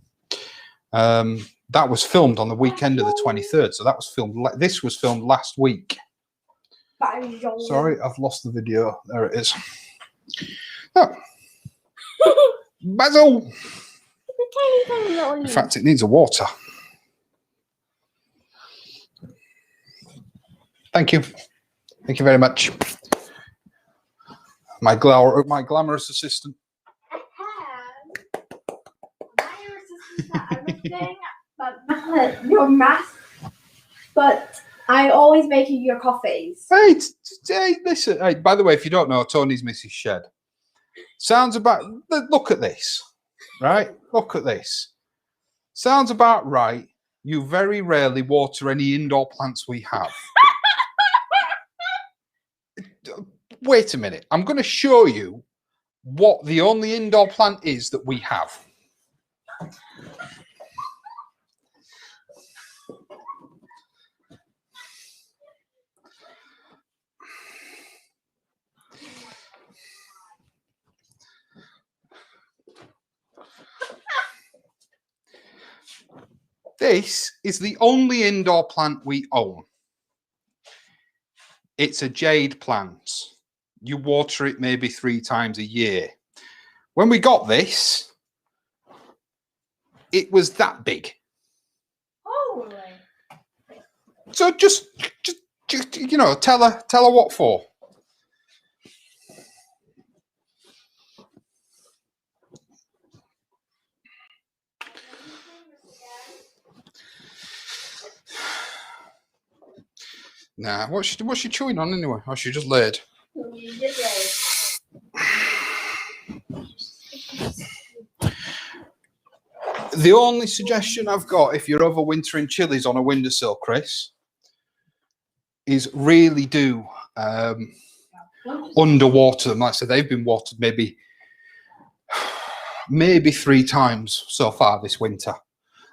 That was filmed on the weekend of the 23rd. So that was filmed. This was filmed last week. Sorry, I've lost the video. There it is. Oh. Basil. In fact, it needs a water. Thank you. Thank you very much. My glamorous assistant. But your math. But I always make you your coffees. Hey, listen. Hey, by the way, if you don't know, Tony's Mrs. Shed. Sounds about. Look at this, right? Look at this. Sounds about right. You very rarely water any indoor plants we have. Wait a minute. I'm going to show you what the only indoor plant is that we have. This is the only indoor plant we own. It's a jade plant. You water it maybe 3 times a year. When we got this, it was that big. Holy. So just you know, tell her what for. Nah, what's she chewing on anyway? Oh, she just laid. The only suggestion I've got, if you're overwintering chilies on a windowsill, Chris, is really do underwater them. Like I said, they've been watered maybe 3 times so far this winter.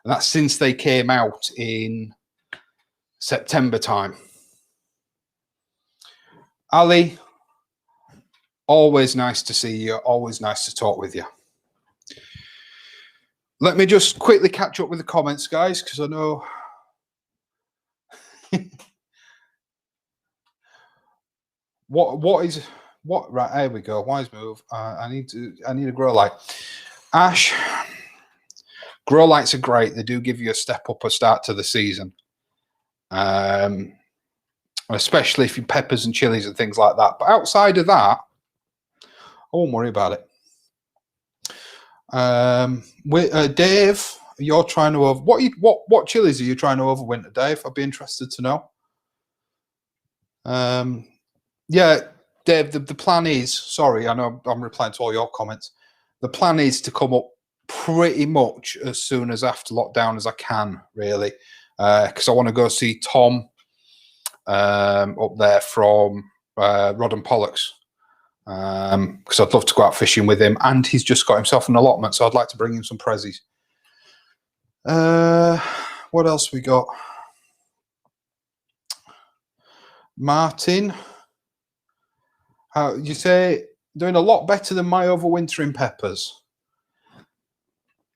And that's since they came out in September time. Ali, always nice to see you. Always nice to talk with you. Let me just quickly catch up with the comments, guys, because I know... Right, here we go. Wise move. I need a grow light. Ash, grow lights are great. They do give you a step up or start to the season. Especially if you peppers and chilies and things like that. But outside of that, I won't worry about it. Dave, you're trying to what chilies are you trying to overwinter, Dave? I'd be interested to know. Yeah, Dave, the plan is, sorry, I know I'm replying to all your comments. The plan is to come up pretty much as soon as after lockdown as I can, really, because I want to go see Tom up there from Rod and Pollux, because I'd love to go out fishing with him, and he's just got himself an allotment, so I'd like to bring him some prezzies. What else we got? Martin, you say doing a lot better than my overwintering peppers.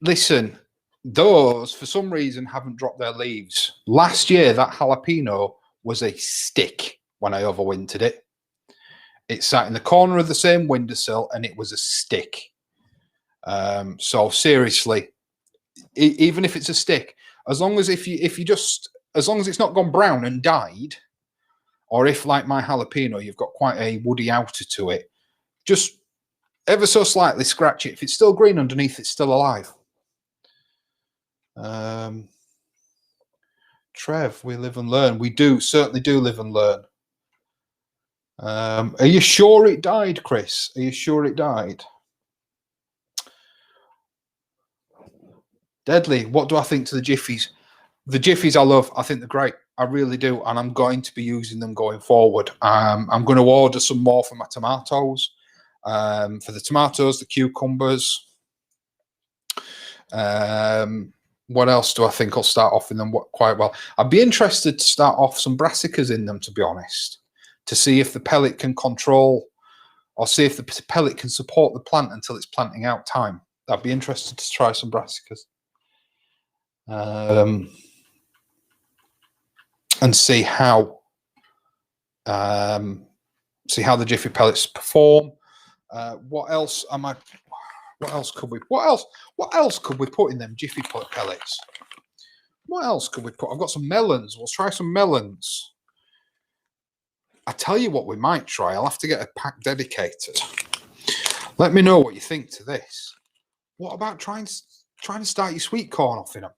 Listen, those for some reason haven't dropped their leaves. Last year, that jalapeno was a stick when I overwintered it. It sat in the corner of the same windowsill and it was a stick. So seriously, even if it's a stick, as long as as long as it's not gone brown and died, or if like my jalapeno, you've got quite a woody outer to it, just ever so slightly scratch it. If it's still green underneath, it's still alive. Trev, we live and learn. We certainly do live and learn. Are you sure it died, Chris? Are you sure it died? Deadly, what do I think to the Jiffies? The Jiffies I love. I think they're great. I really do. And I'm going to be using them going forward. I'm going to order some more for my tomatoes. For the tomatoes, the cucumbers. What else do I think I'll start off in them quite well? I'd be interested to start off some brassicas in them, to be honest, to see if the pellet can control, or see if the pellet can support the plant until it's planting out time. I'd be interested to try some brassicas. And see how the Jiffy pellets perform. What else could we put in them Jiffy pellets? What else could we put? I've got some melons. We'll try some melons. I tell you what we might try. I'll have to get a pack dedicated. Let me know what you think to this. What about trying to start your sweet corn off in them?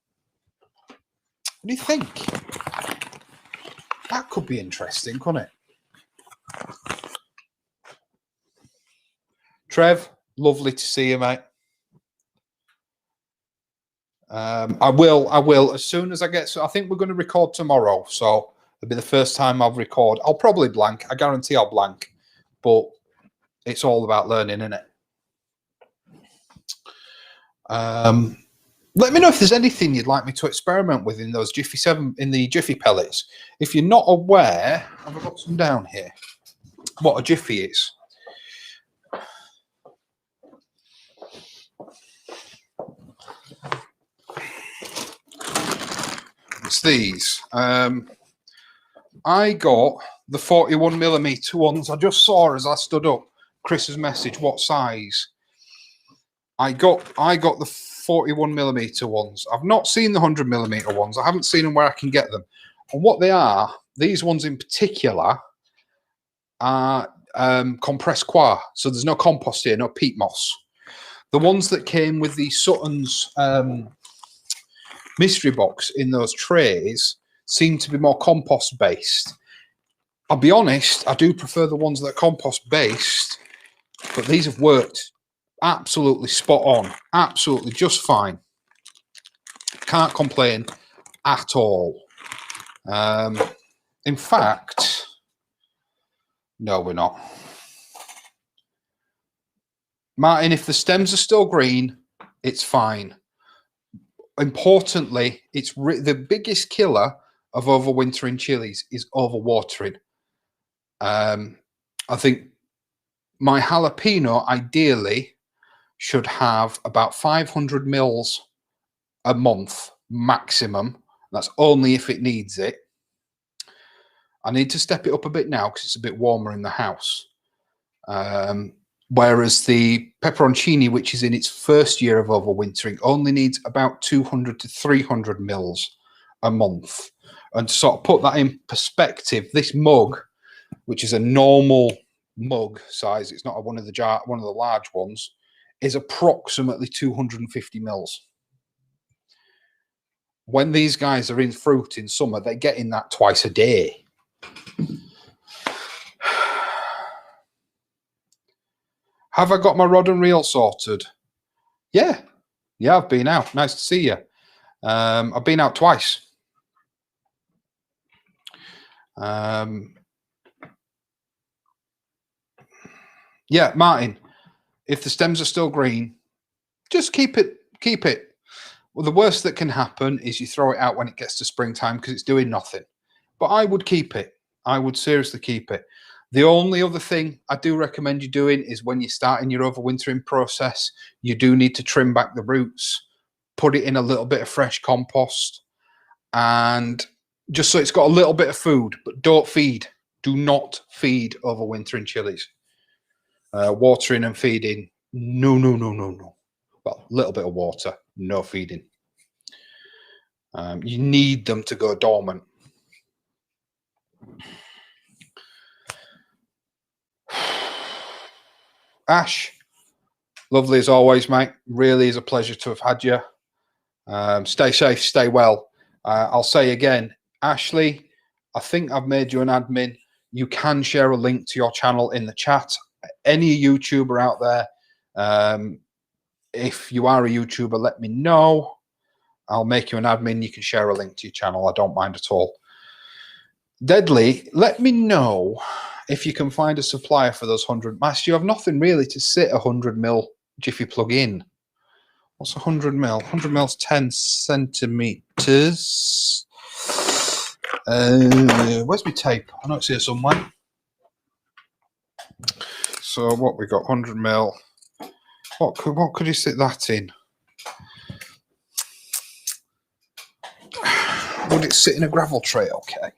What do you think? That could be interesting, couldn't it? Trev, lovely to see you, mate. I will as soon as I get. So I think we're going to record tomorrow, so it'll be the first time I'll record. I'll probably blank. I guarantee I'll blank, but it's all about learning, isn't it? Let me know if there's anything you'd like me to experiment with in those the Jiffy pellets. If you're not aware, I've got some down here. What a Jiffy is. It's these. I got the 41mm ones. I just saw as I stood up Chris's message. What size? I got the 41mm ones. I've not seen the 100mm ones. I haven't seen them where I can get them. And what they are, these ones in particular, are compressed coir. So there's no compost here, no peat moss. The ones that came with the Sutton's mystery box in those trays seem to be more compost based. I'll be honest, I do prefer the ones that are compost based, but these have worked absolutely spot on, absolutely just fine. can't complain at all. In fact, no, we're not. Martin, if the stems are still green, it's fine. Importantly, it's the biggest killer of overwintering chilies is overwatering. I think my jalapeno ideally should have about 500 mils a month maximum. That's only if it needs it. I need to step it up a bit now because it's a bit warmer in the house. Whereas the pepperoncini, which is in its first year of overwintering, only needs about 200 to 300 mils a month. And to sort of put that in perspective, this mug, which is a normal mug size, it's not one of the large ones, is approximately 250 mils. When these guys are in fruit in summer, they're getting that twice a day. Have I got my rod and reel sorted? Yeah, I've been out. Nice to see you. I've been out twice. Yeah, Martin, if the stems are still green, just keep it. Well, the worst that can happen is you throw it out when it gets to springtime because it's doing nothing. But I would keep it. I would seriously keep it. The only other thing I do recommend you doing is when you're starting your overwintering process, you do need to trim back the roots, put it in a little bit of fresh compost, and just so it's got a little bit of food, but don't feed. Do not feed overwintering chilies. Watering and feeding, no. Well, a little bit of water, no feeding. You need them to go dormant. Ash, lovely as always, mate. Really is a pleasure to have had you. Stay safe, stay well. I'll say again, Ashley, I think I've made you an admin. You can share a link to your channel in the chat. Any YouTuber out there, if you are a YouTuber, let me know. I'll make you an admin. You can share a link to your channel. I don't mind at all. Deadly, let me know if you can find a supplier for those 100 masks. You have nothing really to sit a 100 mil Jiffy plug in. What's 100 mil? 100 mil's 10 centimeters. Where's my tape? I know it's here somewhere. So what we got? 100 mil. What could you sit that in? Would it sit in a gravel tray? Okay.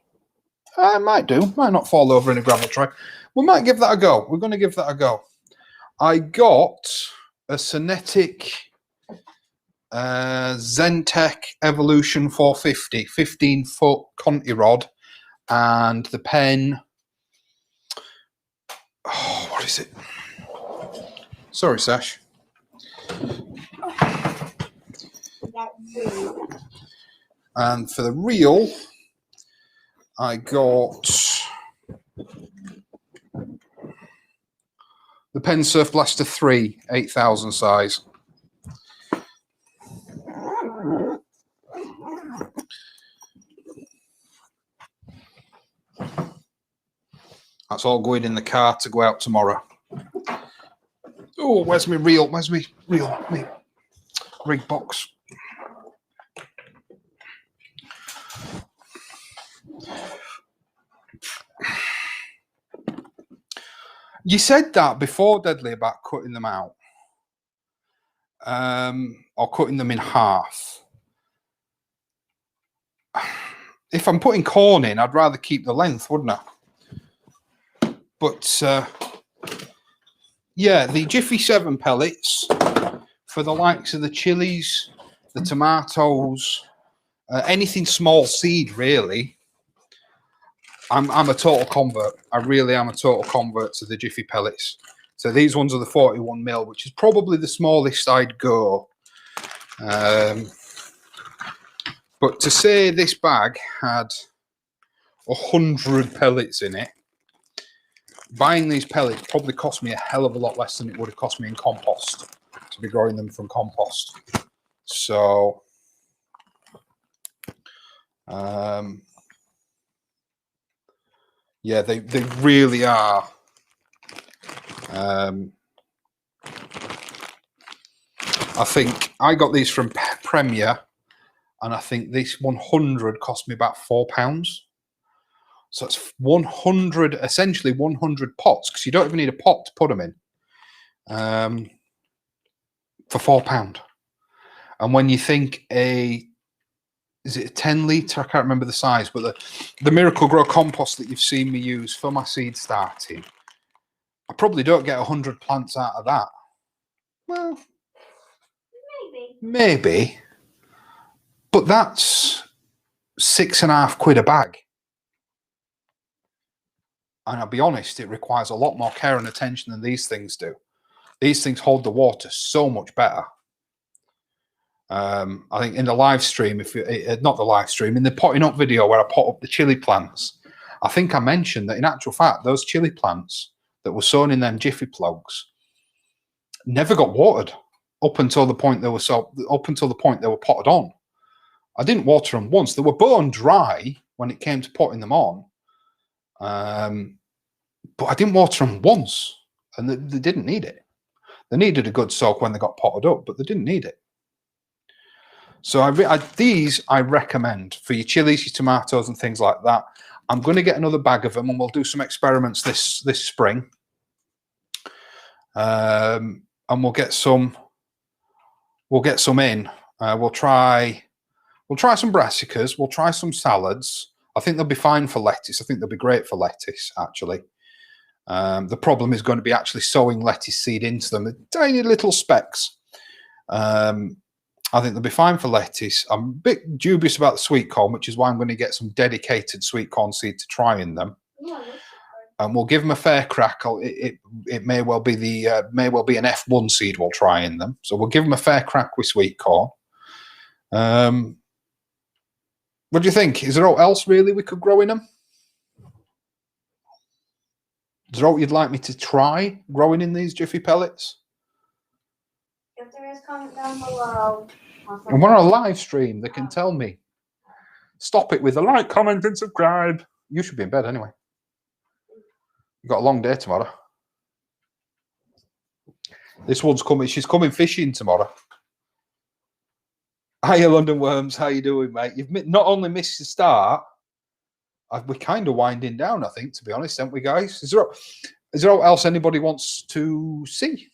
I might do. Might not fall over in a gravel tray. We might give that a go. We're going to give that a go. I got a Cinetic Zentech Evolution 450 15-foot Conti rod, and the pen. Oh, what is it? Sorry, Sash. And for the reel, I got the Pen Surf Blaster 3 8000 size. That's all going in the car to go out tomorrow. Oh, where's my reel? Where's my reel? My rig box. You said that before, Deadly, about cutting them out. Or cutting them in half. If I'm putting corn in, I'd rather keep the length, wouldn't I? But yeah, the Jiffy 7 pellets for the likes of the chilies, the tomatoes, anything small seed, really. I'm a total convert. I really am a total convert to the Jiffy pellets. So these ones are the 41 mil, which is probably the smallest I'd go. But to say this bag had 100 pellets in it, buying these pellets probably cost me a hell of a lot less than it would have cost me in compost to be growing them from compost. So Yeah, they really are. I think I got these from Premier, and I think this 100 cost me about £4. So it's 100, essentially 100 pots, because you don't even need a pot to put them in, for £4. And when you think is it a 10 litre? I can't remember the size, but the Miracle Grow compost that you've seen me use for my seed starting, I probably don't get 100 plants out of that. Well, maybe. But that's £6.50 a bag. And I'll be honest, it requires a lot more care and attention than these things do. These things hold the water so much better. I think in the live stream, not the live stream, in the potting up video where I pot up the chili plants, I think I mentioned that in actual fact, those chili plants that were sown in them Jiffy plugs never got watered up until the point they were potted on. I didn't water them once. They were bone dry when it came to potting them on, but I didn't water them once, and they didn't need it. They needed a good soak when they got potted up, but they didn't need it. So these I recommend for your chilies, your tomatoes, and things like that. I'm going to get another bag of them, and we'll do some experiments this spring. And we'll get some in. We'll try some brassicas. We'll try some salads. I think they'll be fine for lettuce. I think they'll be great for lettuce, actually. The problem is going to be actually sowing lettuce seed into them. They're tiny little specks. I think they'll be fine for lettuce. I'm a bit dubious about the sweet corn, which is why I'm going to get some dedicated sweet corn seed to try in them. And we'll give them a fair crack. It may well be an F1 seed we'll try in them. So we'll give them a fair crack with sweet corn. What do you think? Is there anything else really we could grow in them? Is there anything you'd like me to try growing in these Jiffy pellets? If there is, comment down below. And we're on a live stream. They can tell me. Stop it with a like, comment, and subscribe. You should be in bed anyway. You've got a long day tomorrow. This one's coming. She's coming fishing tomorrow. Hiya, London Worms. How you doing, mate? You've not only missed the start, we're kind of winding down, I think, to be honest, aren't we, guys? Is there anything else anybody wants to see?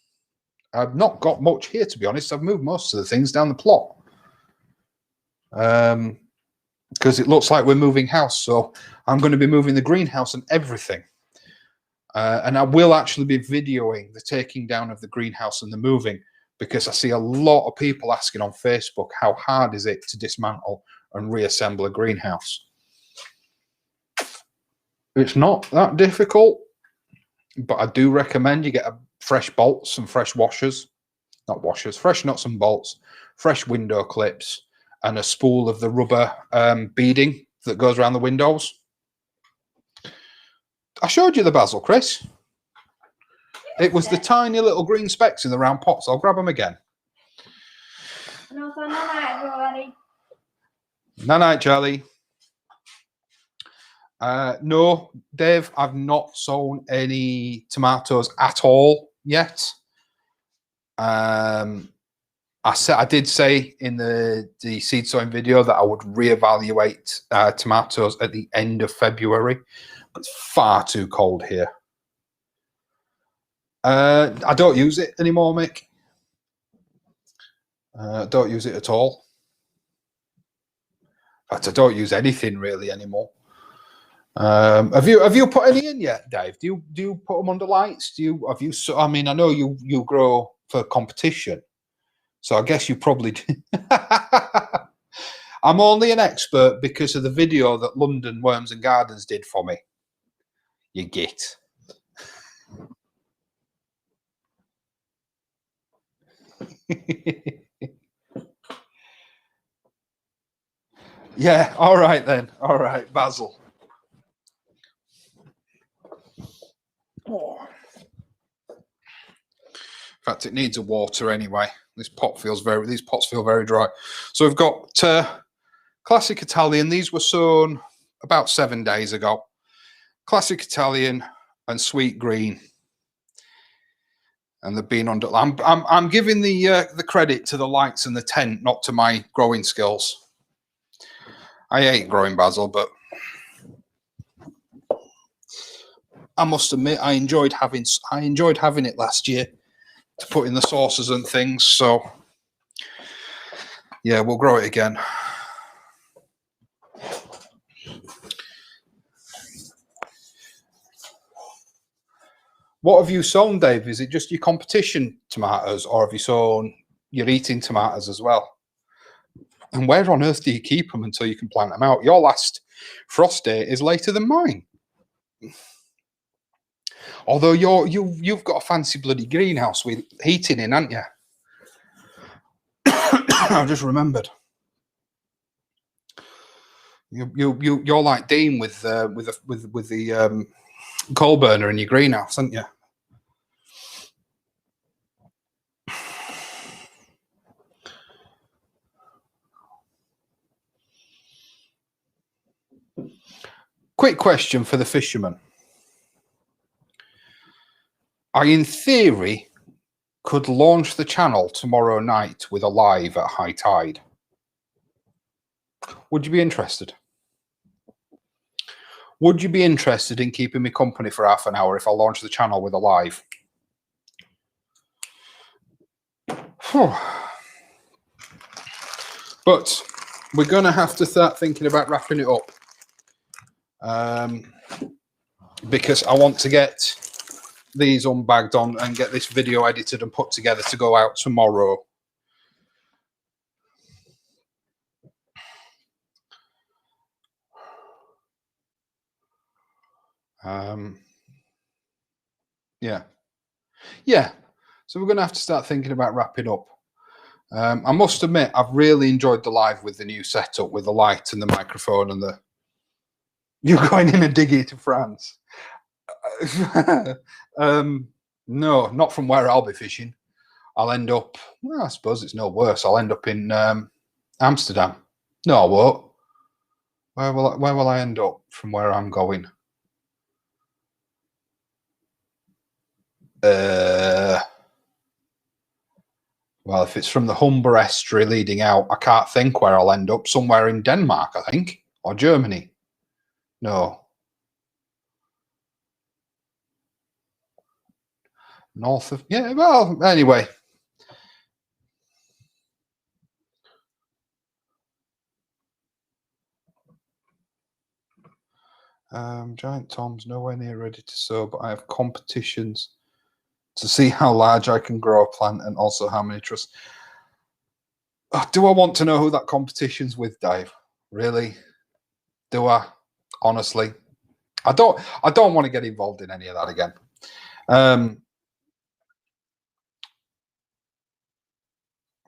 I've not got much here, to be honest. I've moved most of the things down the plot. Because it looks like we're moving house. So I'm going to be moving the greenhouse and everything. And I will actually be videoing the taking down of the greenhouse and the moving, because I see a lot of people asking on Facebook, how hard is it to dismantle and reassemble a greenhouse? It's not that difficult, but I do recommend you get fresh bolts and fresh washers. Not washers, fresh nuts and bolts, fresh window clips, and a spool of the rubber beading that goes around the windows. I showed you the basil, Chris. It was the tiny little green specks in the round pots. I'll grab them again. And also, night, everybody. Night, Charlie. No, Dave, I've not sown any tomatoes at all yet. I did say in the seed sowing video that I would reevaluate tomatoes at the end of February, but it's far too cold here. I don't use it anymore, Mick. Don't use it at all. In fact, I don't use anything really anymore. Have you put any in yet, Dave? Do you put them under lights? I mean, I know you grow for competition, so I guess you probably do. I'm only an expert because of the video that London Worms and Gardens did for me. You git. Yeah, all right then. All right, Basil. Oh. In fact, it needs a water anyway. These pots feel very dry. So we've got Classic Italian. These were sown about 7 days ago. Classic Italian and sweet green. And they've been under. I'm giving the credit to the lights and the tent, not to my growing skills. I hate growing basil, but I must admit I enjoyed having it last year to put in the sauces and things. So yeah, we'll grow it again. What have you sown, Dave? Is it just your competition tomatoes, or have you sown your eating tomatoes as well? And where on earth do you keep them until you can plant them out? Your last frost date is later than mine. Although you've got a fancy bloody greenhouse with heating in, haven't you? I've just remembered. You're like Dean with the coal burner in your greenhouse, aren't you? Quick question for the fisherman. I, in theory, could launch the channel tomorrow night with a live at high tide. Would you be interested? Would you be interested in keeping me company for half an hour if I launch the channel with a live? But we're going to have to start thinking about wrapping it up. Because I want to get these unbagged on and get this video edited and put together to go out tomorrow. Yeah. So we're going to have to start thinking about wrapping up. I must admit, I've really enjoyed the live with the new setup, with the light and the microphone and the... You're going in a diggy to France? No, not from where I'll be fishing. I'll end up... Well, I suppose it's no worse. I'll end up in Amsterdam. No, I won't. Where will I end up from where I'm going? Well, if it's from the Humber estuary leading out, I can't think where I'll end up. Somewhere in Denmark, I think, or Germany. No. North of... Yeah, well, anyway. Giant Tom's nowhere near ready to sow, but I have competitions to see how large I can grow a plant and also how many trusts. Do I want to know who that competition's with, Dave? Really? Do I? Honestly, I don't want to get involved in any of that again.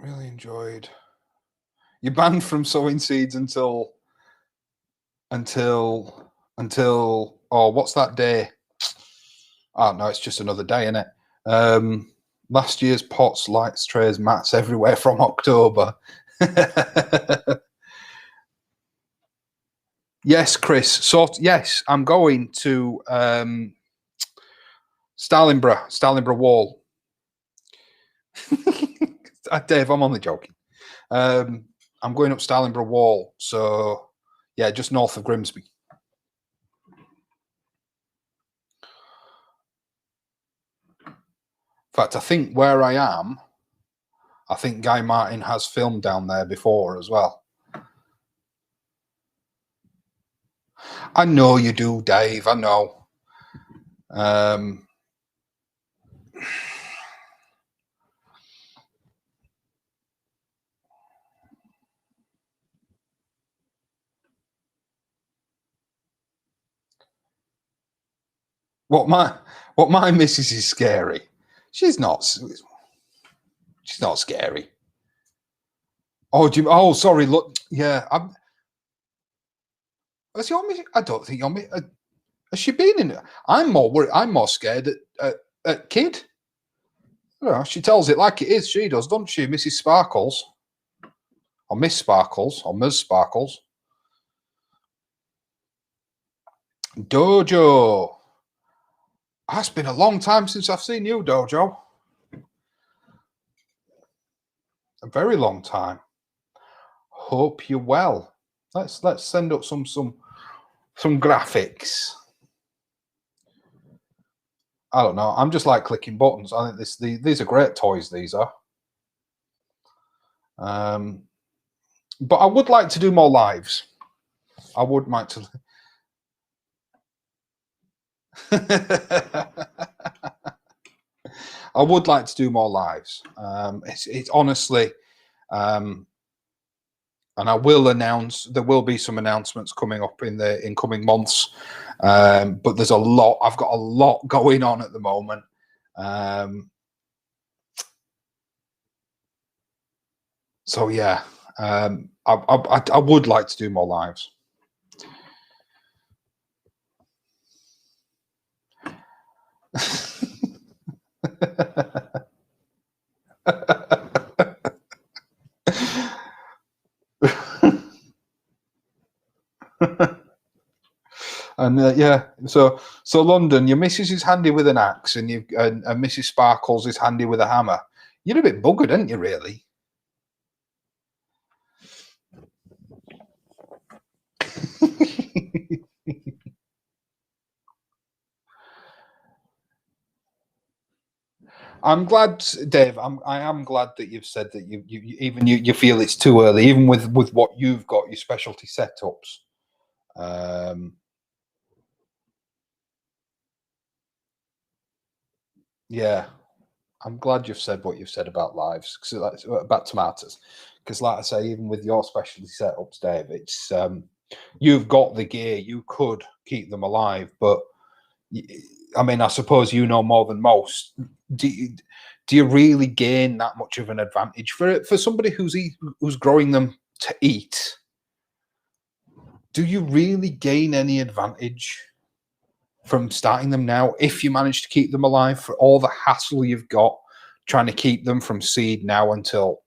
Really enjoyed. You're banned from sowing seeds until oh, what's that day? Oh no, it's just another day, isn't it? Last year's pots, lights, trays, mats everywhere from October. Yes, Chris. So yes, I'm going to Stalinborough Wall. Dave, I'm only joking. I'm going up Stalinborough Wall, so yeah, just north of Grimsby. In fact, I think where I am, I think Guy Martin has filmed down there before as well. I know you do, Dave. I know. What my missus is scary. She's not scary. Oh, sorry. Look, yeah. I don't think you're. Has she been in it? I'm more worried. I'm more scared at Kid. You know, she tells it like it is. She does, doesn't she, Mrs. Sparkles, or Miss Sparkles, or Ms. Sparkles? Dojo. It's been a long time since I've seen you, Dojo. A very long time. Hope you're well. Let's send up some graphics. I don't know. I'm just like clicking buttons. I think these are great toys. These are. But I would like to do more lives. I would like to. I would like to do more lives. It's honestly, and I will announce. There will be some announcements coming up in the incoming months. But there's a lot. I've got a lot going on at the moment. So yeah, I would like to do more lives. And yeah, so London, your missus is handy with an axe, and Mrs. Sparkles is handy with a hammer. You're a bit buggered, aren't you, really? I'm glad, Dave. I am glad that you've said that you feel it's too early, even with what you've got, your specialty setups. Yeah, I'm glad you've said what you've said about lives, about tomatoes, because like I say, even with your specialty setups, Dave, it's you've got the gear. You could keep them alive, but I mean, I suppose you know more than most. Do you really gain that much of an advantage for somebody who's growing them to eat? Do you really gain any advantage from starting them now if you manage to keep them alive, for all the hassle you've got trying to keep them from seed now until,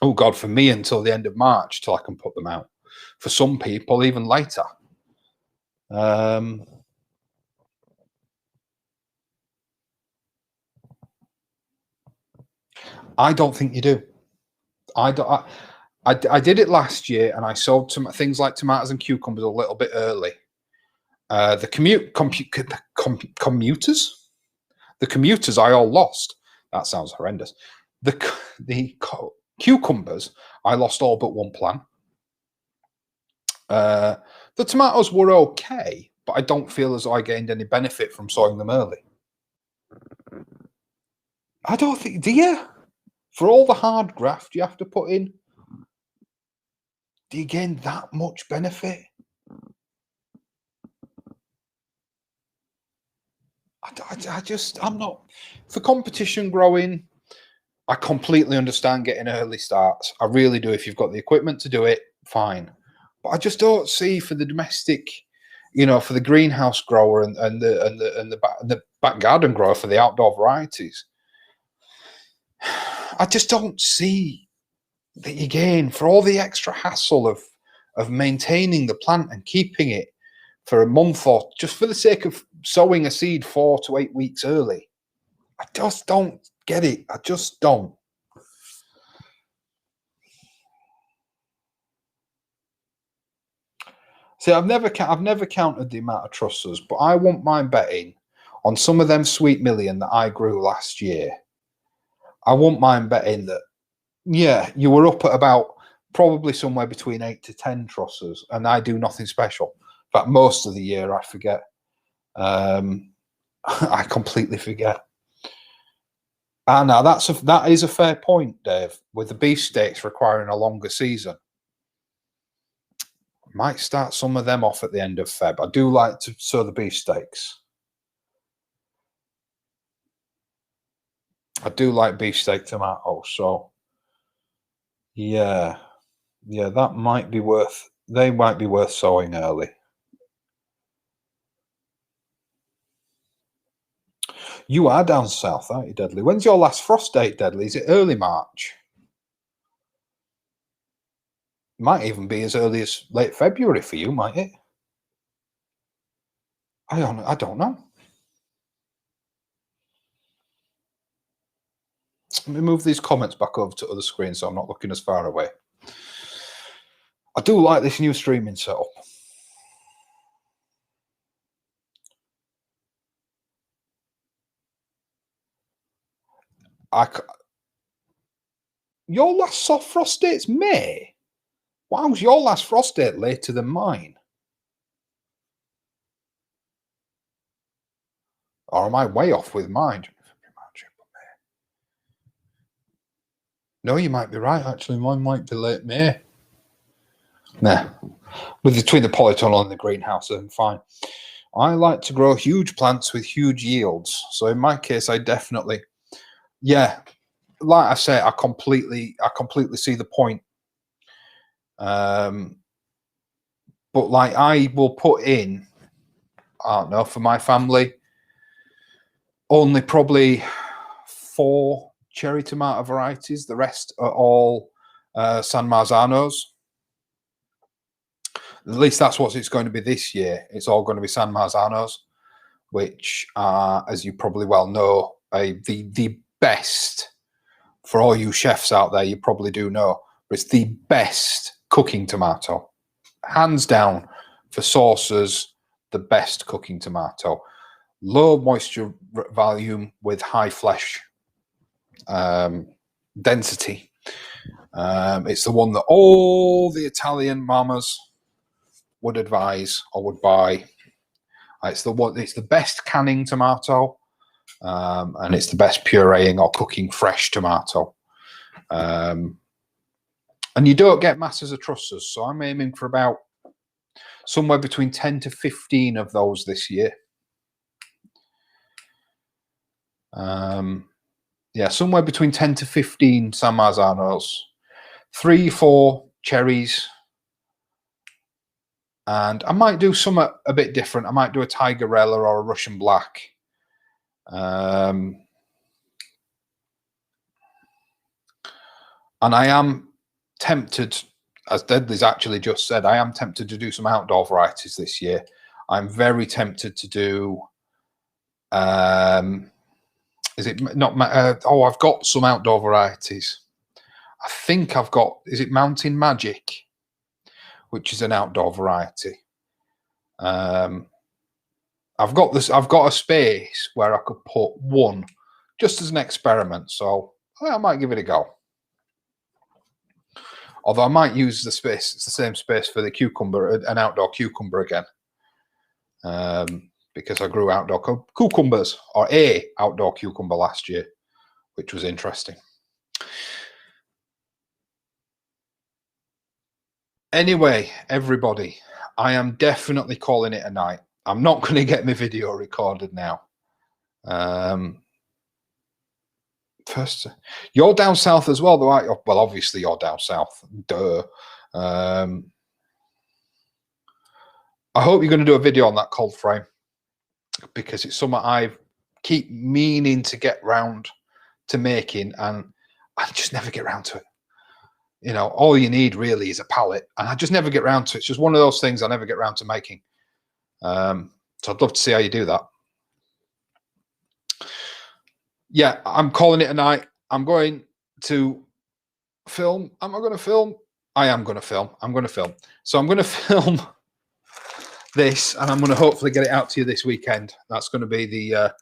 oh God, for me, until the end of March till I can put them out? For some people, even later. I don't think you do. I did it last year, and I sold things like tomatoes and cucumbers a little bit early. The commuters I all lost. That sounds horrendous. The cucumbers I lost all but one plant. The tomatoes were okay, but I don't feel as though I gained any benefit from sowing them early. I don't think, do you? For all the hard graft you have to put in, do you gain that much benefit? I'm not for competition growing. I completely understand getting early starts. I really do. If you've got the equipment to do it, fine. But I just don't see for the domestic, for the greenhouse grower and the back garden grower, for the outdoor varieties. I just don't see that you gain for all the extra hassle of maintaining the plant and keeping it for a month, or just for the sake of sowing a seed 4 to 8 weeks early. I just don't get it. I just don't. See, I've never counted the amount of trussers, but I wouldn't mind betting on some of them Sweet Million that I grew last year. I wouldn't mind betting that, yeah, you were up at about probably somewhere between 8 to 10 trussers, and I do nothing special. In fact, most of the year I forget. I completely forget. Now that is a fair point, Dave. With the beefsteaks requiring a longer season, might start some of them off at the end of Feb. I do like to sow the beefsteaks. I do like beefsteak tomatoes, so yeah, that might be worth. They might be worth sowing early. You are down south, aren't you, Deadly? When's your last frost date, Deadly? Is it early March? Might even be as early as late February for you, might it? I don't know. Let me move these comments back over to other screens so I'm not looking as far away. I do like this new streaming setup. Your last soft frost date's May? Wow's your last frost date later than mine? Or am I way off with mine? No, you might be right, actually. Mine might be late May. Nah. Between the polytunnel and the greenhouse, I'm fine. I like to grow huge plants with huge yields. So in my case, I definitely, yeah, like I say, I completely see the point. But like I will put in, I don't know, for my family, only probably 4 cherry tomato varieties. The rest are all San Marzanos. At least that's what it's going to be this year. It's all going to be San Marzanos, which are, as you probably well know, the best for all you chefs out there. You probably do know, but it's the best cooking tomato, hands down. For sauces, the best cooking tomato. Low moisture volume with high flesh density. It's the one that all the Italian mamas would advise or would buy. It's the best canning tomato, and it's the best pureeing or cooking fresh tomato. And you don't get masses of trusses, so I'm aiming for about somewhere between 10 to 15 of those this year. Yeah, somewhere between 10 to 15 San Marzanos, 3-4 cherries, and I might do some a bit different. I might do a Tigerella or a Russian Black. And I am tempted, as Deadly's actually just said, I am tempted to do some outdoor varieties this year. I'm very tempted to do, is it not, I've got some outdoor varieties. I think I've got, is it Mountain Magic, which is an outdoor variety. I've got a space where I could put one just as an experiment. So I might give it a go. Although I might use the space, it's the same space for the cucumber, an outdoor cucumber again. Because I grew outdoor cucumbers, or a outdoor cucumber last year, which was interesting. Anyway, everybody, I am definitely calling it a night. I'm not going to get my video recorded now. First, you're down south as well, though, aren't you? Well, obviously you're down south. Duh. I hope you're going to do a video on that cold frame, because it's something I keep meaning to get round to making, and I just never get round to it. You know, all you need really is a palette, and I just never get round to it. It's just one of those things I never get round to making. So I'd love to see how you do that. Yeah, I'm calling it a night. I'm going to film. Am I going to film? I am going to film. I'm going to film. So I'm going to film this, and I'm going to hopefully get it out to you this weekend. That's going to be the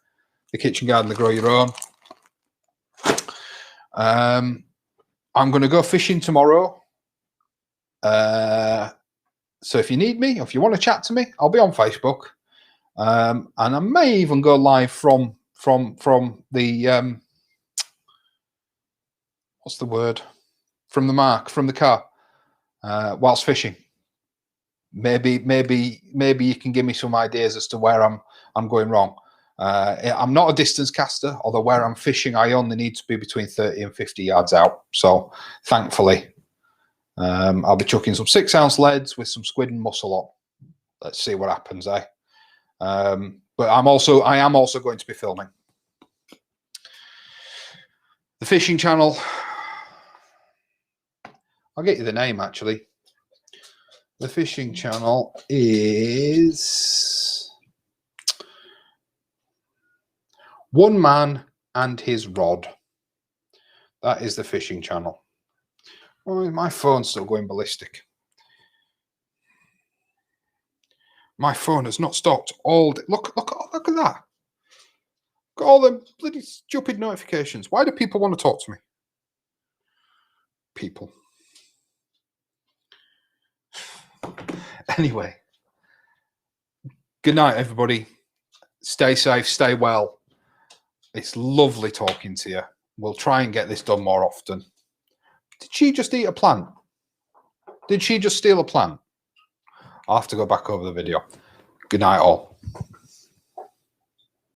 kitchen garden, the grow your own. I'm going to go fishing tomorrow. So if you need me, if you want to chat to me, I'll be on Facebook. And I may even go live from the what's the word? From the car, whilst fishing. Maybe you can give me some ideas as to where I'm going wrong. I'm not a distance caster, although where I'm fishing, I only need to be between 30 and 50 yards out. So thankfully, I'll be chucking some 6-ounce leads with some squid and mussel on. Let's see what happens, eh? But I am also going to be filming the fishing channel. I'll get you the name, actually. The fishing channel is One man and his rod. That is the fishing channel. Oh, my phone's still going ballistic. My phone has not stopped all day. Look at that. Look at all them bloody stupid notifications. Why do people want to talk to me? People. Anyway. Good night, everybody. Stay safe, stay well. It's lovely talking to you. We'll try and get this done more often. Did she just eat a plant? Did she just steal a plant? I'll have to go back over the video. Good night, all.